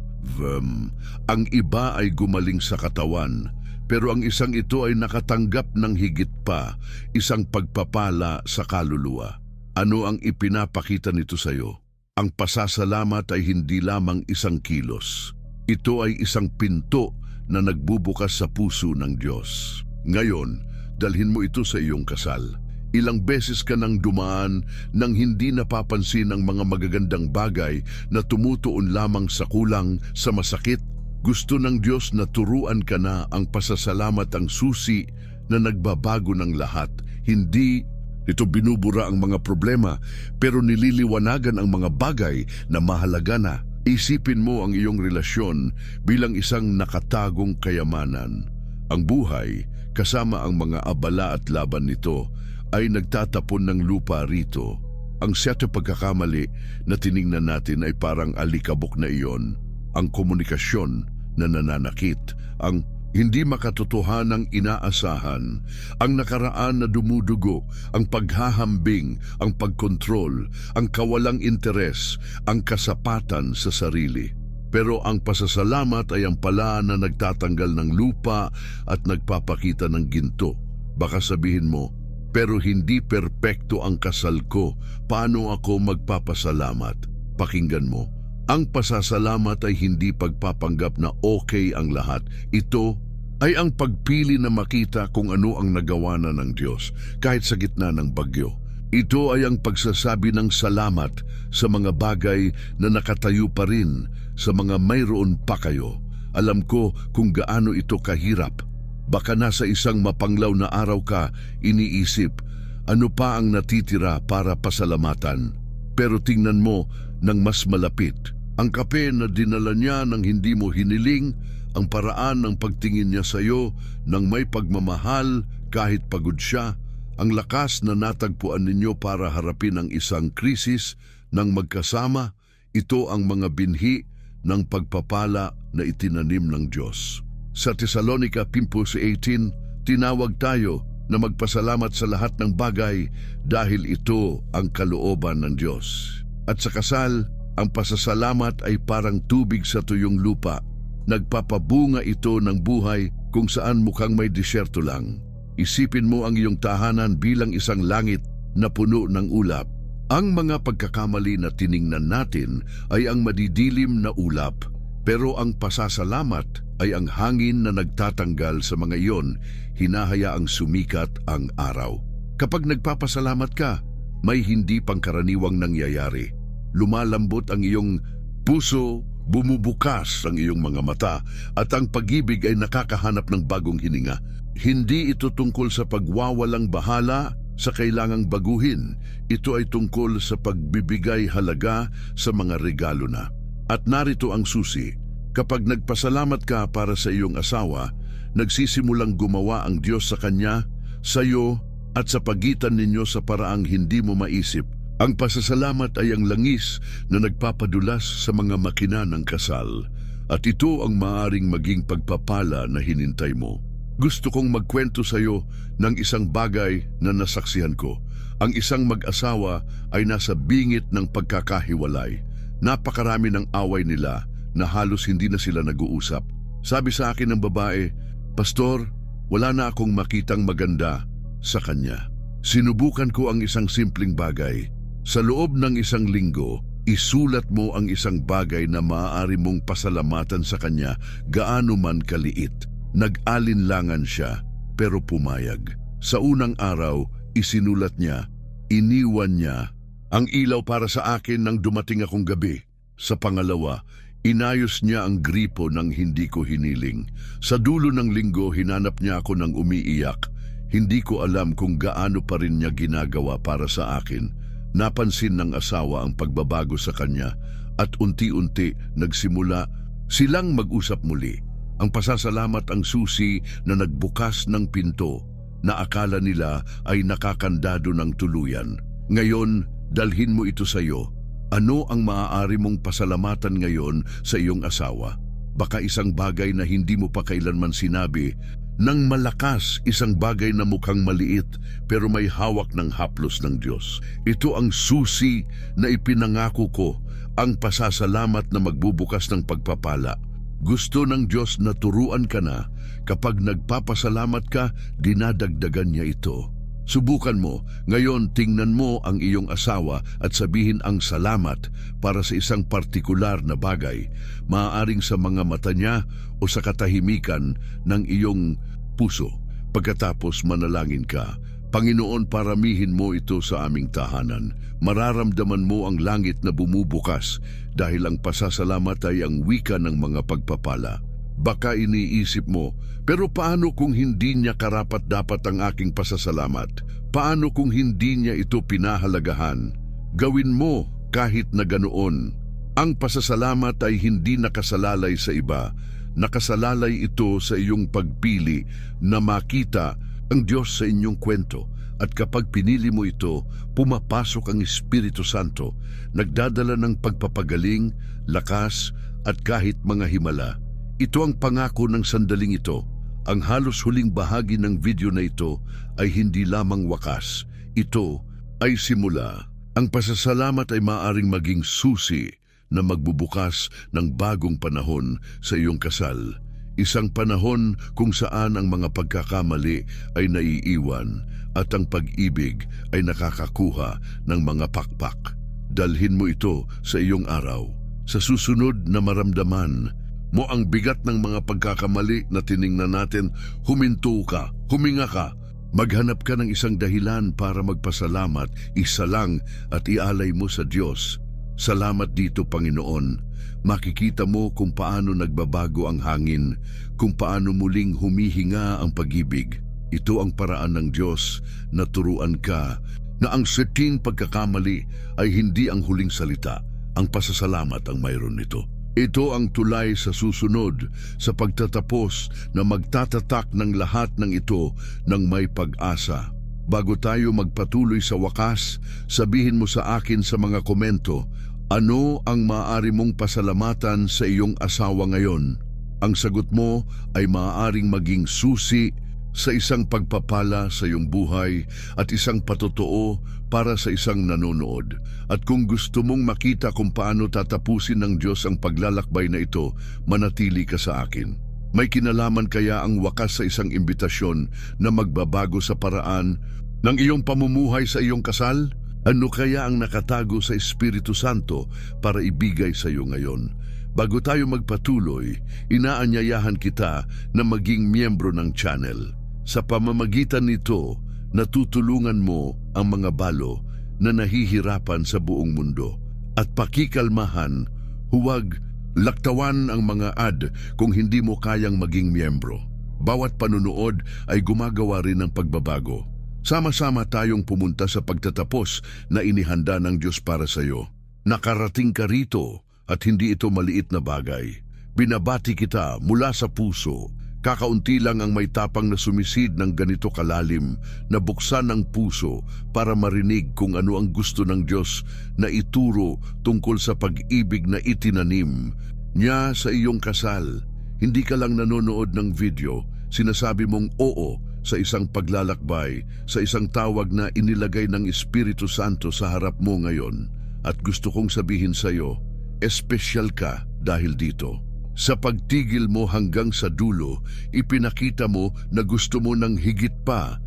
Ang iba ay gumaling sa katawan, pero ang isang ito ay nakatanggap ng higit pa, isang pagpapala sa kaluluwa. Ano ang ipinapakita nito sa iyo? Ang pasasalamat ay hindi lamang isang kilos. Ito ay isang pinto na nagbubukas sa puso ng Diyos. Ngayon, dalhin mo ito sa iyong kasal. Ilang beses ka nang dumaan nang hindi napapansin ang mga magagandang bagay na tumutuon lamang sa kulang, sa masakit. Gusto ng Diyos na turuan ka na ang pasasalamat ang susi na nagbabago ng lahat. Hindi ito binubura ang mga problema, pero nililiwanagan ang mga bagay na mahalaga na. Isipin mo ang iyong relasyon bilang isang nakatagong kayamanan. Ang buhay, kasama ang mga abala at laban nito, ay nagtatapon ng lupa rito. Ang 7 pagkakamali na tiningnan natin ay parang alikabok na iyon. Ang komunikasyon na nananakit, ang hindi makatotohanang inaasahan, ang nakaraan na dumudugo, ang paghahambing, ang pagkontrol, ang kawalang interes, ang kasapatan sa sarili. Pero ang pasasalamat ay ang pala na nagtatanggal ng lupa at nagpapakita ng ginto. Baka sabihin mo, pero hindi perpekto ang kasal ko, paano ako magpapasalamat? Pakinggan mo. Ang pasasalamat ay hindi pagpapanggap na okay ang lahat. Ito ay ang pagpili na makita kung ano ang nagawa na ng Diyos kahit sa gitna ng bagyo. Ito ay ang pagsasabi ng salamat sa mga bagay na nakatayo pa rin, sa mga mayroon pa kayo. Alam ko kung gaano ito kahirap. Baka nasa isang mapanglaw na araw ka, iniisip, ano pa ang natitira para pasalamatan? Pero tingnan mo ng mas malapit. Ang kape na dinala niya nang hindi mo hiniling, ang paraan ng pagtingin niya sa iyo nang may pagmamahal kahit pagod siya, ang lakas na natagpuan ninyo para harapin ang isang krisis ng magkasama, ito ang mga binhi ng pagpapala na itinanim ng Diyos. Sa Tesalonica 5:18, tinawag tayo na magpasalamat sa lahat ng bagay dahil ito ang kalooban ng Diyos. At sa kasal, ang pasasalamat ay parang tubig sa tuyong lupa. Nagpapabunga ito ng buhay kung saan mukhang may disyerto lang. Isipin mo ang iyong tahanan bilang isang langit na puno ng ulap. Ang mga pagkakamali na tiningnan natin ay ang madidilim na ulap, pero ang pasasalamat ay ang hangin na nagtatanggal sa mga iyon, hinahayaang sumikat ang araw. Kapag nagpapasalamat ka, may hindi pangkaraniwang nangyayari. Lumalambot ang iyong puso, bumubukas ang iyong mga mata, at ang pag-ibig ay nakakahanap ng bagong hininga. Hindi ito tungkol sa pagwawalang bahala sa kailangang baguhin. Ito ay tungkol sa pagbibigay halaga sa mga regalo na. At narito ang susi. Kapag nagpasalamat ka para sa iyong asawa, nagsisimulang gumawa ang Diyos sa kanya, sa iyo, at sa pagitan ninyo sa paraang hindi mo maisip. Ang pasasalamat ay ang langis na nagpapadulas sa mga makina ng kasal, at ito ang maaaring maging pagpapala na hinintay mo. Gusto kong magkwento sa iyo ng isang bagay na nasaksihan ko. Ang isang mag-asawa ay nasa bingit ng pagkakahiwalay. Napakarami ng away nila na halos hindi na sila nag-uusap. Sabi sa akin ng babae, "Pastor, wala na akong makitang maganda sa kanya." Sinubukan ko ang isang simpleng bagay. Sa loob ng isang linggo, isulat mo ang isang bagay na maaari mong pasalamatan sa kanya gaano man kaliit. Nag-alinlangan siya, pero pumayag. Sa unang araw, isinulat niya, iniwan niya ang ilaw para sa akin nang dumating akong gabi. Sa pangalawa, inayos niya ang gripo nang hindi ko hiniling. Sa dulo ng linggo, hinanap niya ako nang umiiyak. Hindi ko alam kung gaano pa rin niya ginagawa para sa akin. Napansin ng asawa ang pagbabago sa kanya at unti-unti nagsimula silang mag-usap muli. Ang pasasalamat ang susi na nagbukas ng pinto na akala nila ay nakakandado ng tuluyan. Ngayon, dalhin mo ito sa iyo. Ano ang maaari mong pasalamatan ngayon sa iyong asawa? Baka isang bagay na hindi mo pa kailanman sinabi, nang malakas, isang bagay na mukhang maliit pero may hawak ng haplos ng Diyos. Ito ang susi na ipinangako ko, ang pasasalamat na magbubukas ng pagpapala. Gusto ng Diyos na turuan ka na, kapag nagpapasalamat ka, dinadagdagan niya ito. Subukan mo, ngayon tingnan mo ang iyong asawa at sabihin ang salamat para sa isang partikular na bagay, maaaring sa mga mata niya o sa katahimikan ng iyong puso. Pagkatapos manalangin ka, Panginoon, paramihin mo ito sa aming tahanan. Mararamdaman mo ang langit na bumubukas dahil ang pasasalamat ay ang wika ng mga pagpapala. Baka iniisip mo, pero paano kung hindi niya karapat-dapat ang aking pasasalamat? Paano kung hindi niya ito pinahalagahan? Gawin mo kahit na ganoon. Ang pasasalamat ay hindi nakasalalay sa iba. Nakasalalay ito sa iyong pagpili na makita ang Diyos sa inyong kwento, at kapag pinili mo ito, pumapasok ang Espiritu Santo, nagdadala ng pagpapagaling, lakas, at kahit mga himala. Ito ang pangako ng sandaling ito. Ang halos huling bahagi ng video na ito ay hindi lamang wakas. Ito ay simula. Ang pasasalamat ay maaaring maging susi na magbubukas ng bagong panahon sa iyong kasal. Isang panahon kung saan ang mga pagkakamali ay naiiwan at ang pag-ibig ay nakakakuha ng mga pakpak. Dalhin mo ito sa iyong araw. Sa susunod na maramdaman mo ang bigat ng mga pagkakamali na tiningnan natin, huminto ka, huminga ka. Maghanap ka ng isang dahilan para magpasalamat, isa lang, at ialay mo sa Diyos. Salamat dito, Panginoon. Makikita mo kung paano nagbabago ang hangin, kung paano muling humihinga ang pag-ibig. Ito ang paraan ng Diyos na turuan ka na ang seting pagkakamali ay hindi ang huling salita. Ang pasasalamat ang mayroon nito. Ito ang tulay sa susunod, sa pagtatapos na magtatatak ng lahat ng ito ng may pag-asa. Bago tayo magpatuloy sa wakas, sabihin mo sa akin sa mga komento, ano ang maaari mong pasalamatan sa iyong asawa ngayon? Ang sagot mo ay maaaring maging susi sa isang pagpapala sa iyong buhay at isang patotoo para sa isang nanonood. At kung gusto mong makita kung paano tatapusin ng Diyos ang paglalakbay na ito, manatili ka sa akin. May kinalaman kaya ang wakas sa isang imbitasyon na magbabago sa paraan ng iyong pamumuhay sa iyong kasal? Ano kaya ang nakatago sa Espiritu Santo para ibigay sa iyo ngayon? Bago tayo magpatuloy, inaanyayahan kita na maging miyembro ng channel. Sa pamamagitan nito, natutulungan mo ang mga balo na nahihirapan sa buong mundo. At pakikalmahan, huwag laktawan ang mga ad kung hindi mo kayang maging miyembro. Bawat panunood ay gumagawa rin ng pagbabago. Sama-sama tayong pumunta sa pagtatapos na inihanda ng Diyos para sa iyo. Nakarating ka rito at hindi ito maliit na bagay. Binabati kita mula sa puso. Kakaunti lang ang may tapang na sumisid ng ganito kalalim na buksan ang puso para marinig kung ano ang gusto ng Diyos na ituro tungkol sa pag-ibig na itinanim niya sa iyong kasal. Hindi ka lang nanonood ng video, sinasabi mong oo sa isang paglalakbay, sa isang tawag na inilagay ng Espiritu Santo sa harap mo ngayon. At gusto kong sabihin sa iyo, espesyal ka dahil dito. Sa pagtigil mo hanggang sa dulo, ipinakita mo na gusto mo ng higit pa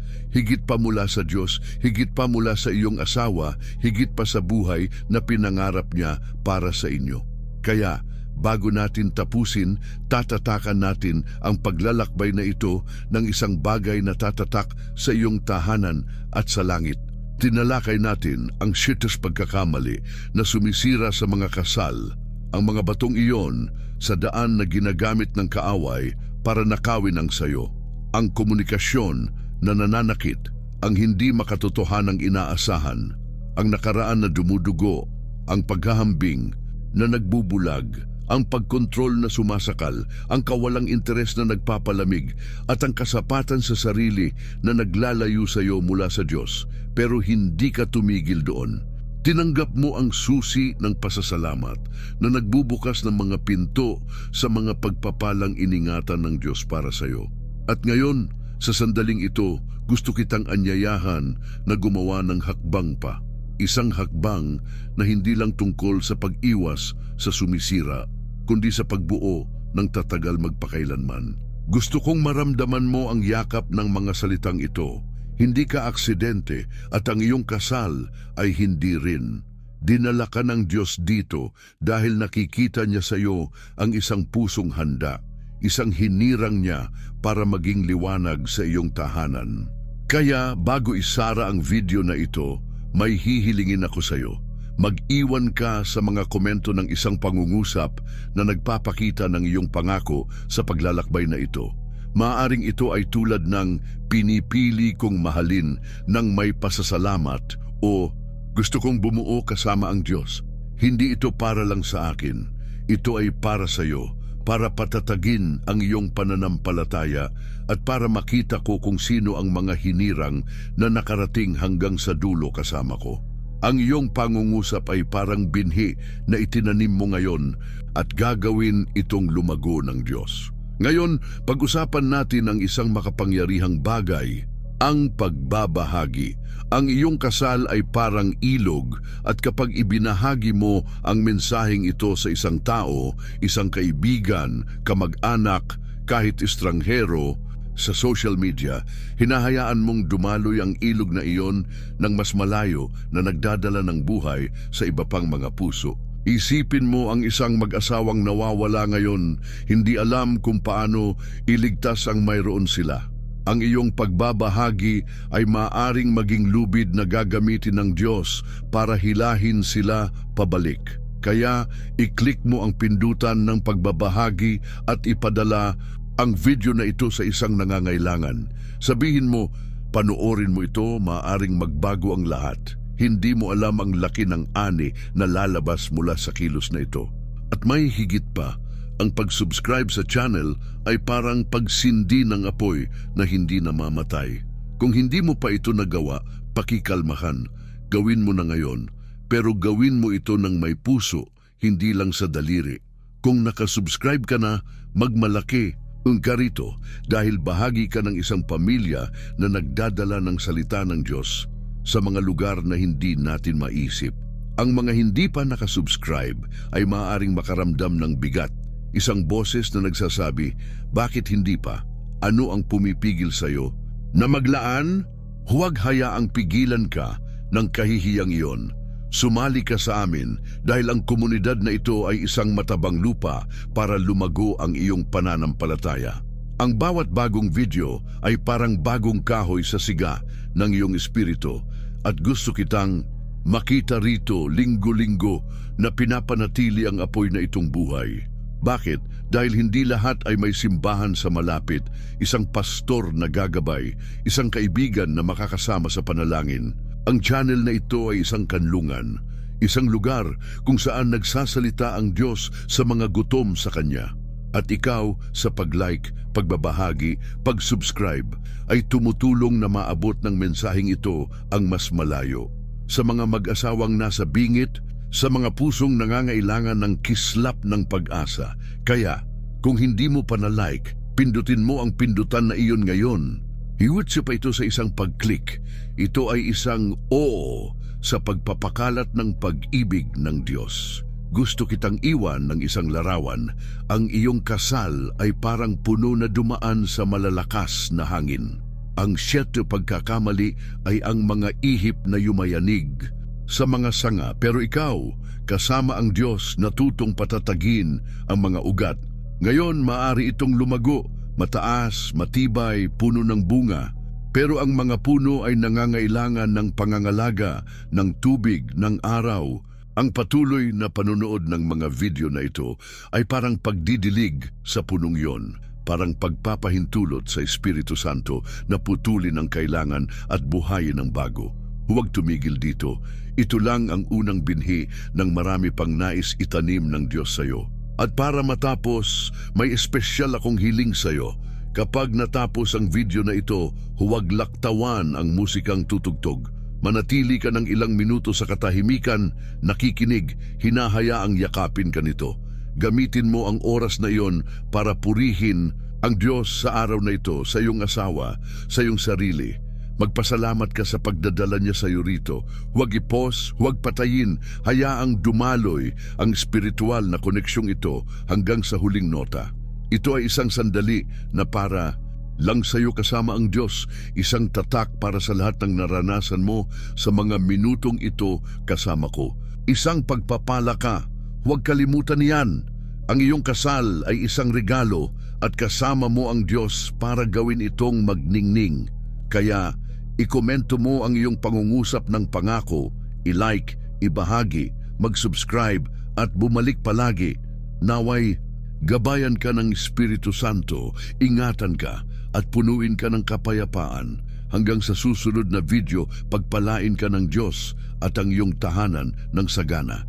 mula sa Diyos, higit pa mula sa iyong asawa, higit pa sa buhay na pinangarap niya para sa inyo. Kaya, bago natin tapusin, tatatakan natin ang paglalakbay na ito ng isang bagay na tatatak sa iyong tahanan at sa langit. Tinalakay natin ang siyetong pagkakamali na sumisira sa mga kasal, ang mga batong iyon sa daan na ginagamit ng kaaway para nakawin ang sayo, ang komunikasyon na nananakit, ang hindi makatotohanang inaasahan, ang nakaraan na dumudugo, ang paghahambing na nagbubulag, ang pagkontrol na sumasakal, ang kawalang interes na nagpapalamig, at ang kasapatan sa sarili na naglalayo sa iyo mula sa Diyos, pero hindi ka tumigil doon. Tinanggap mo ang susi ng pasasalamat na nagbubukas ng mga pinto sa mga pagpapalang iningatan ng Diyos para sa iyo. At ngayon, sa sandaling ito, gusto kitang anyayahan na gumawa ng hakbang pa. Isang hakbang na hindi lang tungkol sa pag-iwas sa sumisira, kundi sa pagbuo ng tatagal magpakailanman. Gusto kong maramdaman mo ang yakap ng mga salitang ito. Hindi ka aksidente at ang iyong kasal ay hindi rin. Dinala ka ng Diyos dito dahil nakikita niya sa iyo ang isang pusong handa, isang hinirang niya para maging liwanag sa iyong tahanan. Kaya bago isara ang video na ito, may hihilingin ako sa iyo. Mag-iwan ka sa mga komento ng isang pangungusap na nagpapakita ng iyong pangako sa paglalakbay na ito. Maaaring ito ay tulad ng pinipili kong mahalin ng may pasasalamat o gusto kong bumuo kasama ang Diyos. Hindi ito para lang sa akin. Ito ay para sa iyo, para patatagin ang iyong pananampalataya at para makita ko kung sino ang mga hinirang na nakarating hanggang sa dulo kasama ko. Ang iyong pangungusap ay parang binhi na itinanim mo ngayon at gagawin itong lumago ng Diyos. Ngayon, pag-usapan natin ang isang makapangyarihang bagay, ang pagbabahagi. Ang iyong kasal ay parang ilog at kapag ibinahagi mo ang mensaheng ito sa isang tao, isang kaibigan, kamag-anak, kahit estranghero, sa social media, hinahayaan mong dumaloy ang ilog na iyon ng mas malayo na nagdadala ng buhay sa iba pang mga puso. Isipin mo ang isang mag-asawang nawawala ngayon, hindi alam kung paano iligtas ang mayroon sila. Ang iyong pagbabahagi ay maaaring maging lubid na gagamitin ng Diyos para hilahin sila pabalik. Kaya i-click mo ang pindutan ng pagbabahagi at ipadala ang video na ito sa isang nangangailangan. Sabihin mo, panoorin mo ito, maaaring magbago ang lahat. Hindi mo alam ang laki ng ani na lalabas mula sa kilos na ito. At may higit pa, ang pag-subscribe sa channel ay parang pagsindi ng apoy na hindi namamatay. Kung hindi mo pa ito nagawa, pakikalmahan. Gawin mo na ngayon, pero gawin mo ito ng may puso, hindi lang sa daliri. Kung nakasubscribe ka na, magmalaki Ka rito dahil bahagi ka ng isang pamilya na nagdadala ng salita ng Diyos sa mga lugar na hindi natin maisip. Ang mga hindi pa nakasubscribe ay maaaring makaramdam ng bigat. Isang boses na nagsasabi, bakit hindi pa? Ano ang pumipigil sa'yo? Na maglaan? Huwag hayaang pigilan ka ng kahihiyang iyon. Sumali ka sa amin dahil ang komunidad na ito ay isang matabang lupa para lumago ang iyong pananampalataya. Ang bawat bagong video ay parang bagong kahoy sa siga ng iyong espiritu at gusto kitang makita rito linggo-linggo na pinapanatili ang apoy na itong buhay. Bakit? Dahil hindi lahat ay may simbahan sa malapit, isang pastor na gagabay, isang kaibigan na makakasama sa panalangin. Ang channel na ito ay isang kanlungan, isang lugar kung saan nagsasalita ang Diyos sa mga gutom sa Kanya. At ikaw sa pag-like, pagbabahagi, pag-subscribe ay tumutulong na maabot ng mensaheng ito ang mas malayo. Sa mga mag-asawang nasa bingit, sa mga pusong nangangailangan ng kislap ng pag-asa. Kaya, kung hindi mo pa na-like, pindutin mo ang pindutan na iyon ngayon. Hiwit pa ito sa isang pag-click. Ito ay isang oo sa pagpapakalat ng pag-ibig ng Diyos. Gusto kitang iwan ng isang larawan. Ang iyong kasal ay parang puno na dumaan sa malalakas na hangin. Ang 7 pagkakamali ay ang mga ihip na yumayanig sa mga sanga. Pero ikaw, kasama ang Diyos, natutong patatagin ang mga ugat. Ngayon, maaari itong lumago. Mataas, matibay, puno ng bunga. Pero ang mga puno ay nangangailangan ng pangangalaga, ng tubig, ng araw. Ang patuloy na panonood ng mga video na ito ay parang pagdidilig sa punong yon. Parang pagpapahintulot sa Espiritu Santo na putulin ang kailangan at buhayin ng bago. Huwag tumigil dito. Ito lang ang unang binhi ng marami pang nais itanim ng Diyos sa iyo. At para matapos, may espesyal akong hiling sa'yo. Kapag natapos ang video na ito, huwag laktawan ang musikang tutugtog. Manatili ka ng ilang minuto sa katahimikan, nakikinig, hinahayaang yakapin ka nito. Gamitin mo ang oras na iyon para purihin ang Diyos sa araw na ito, sa iyong asawa, sa iyong sarili. Magpasalamat ka sa pagdadala niya sa iyo rito. Huwag ipos, huwag patayin, hayaang dumaloy ang espiritual na koneksyong ito hanggang sa huling nota. Ito ay isang sandali na para lang sa iyo kasama ang Diyos, isang tatak para sa lahat ng naranasan mo sa mga minutong ito kasama ko. Isang pagpapala ka, huwag kalimutan niyan. Ang iyong kasal ay isang regalo at kasama mo ang Diyos para gawin itong magningning. Kaya, ikomento mo ang iyong pangungusap ng pangako, i-like, ibahagi, mag-subscribe at bumalik palagi. Naway, gabayan ka ng Espiritu Santo, ingatan ka at punuin ka ng kapayapaan. Hanggang sa susunod na video, pagpalain ka ng Diyos at ang iyong tahanan ng sagana.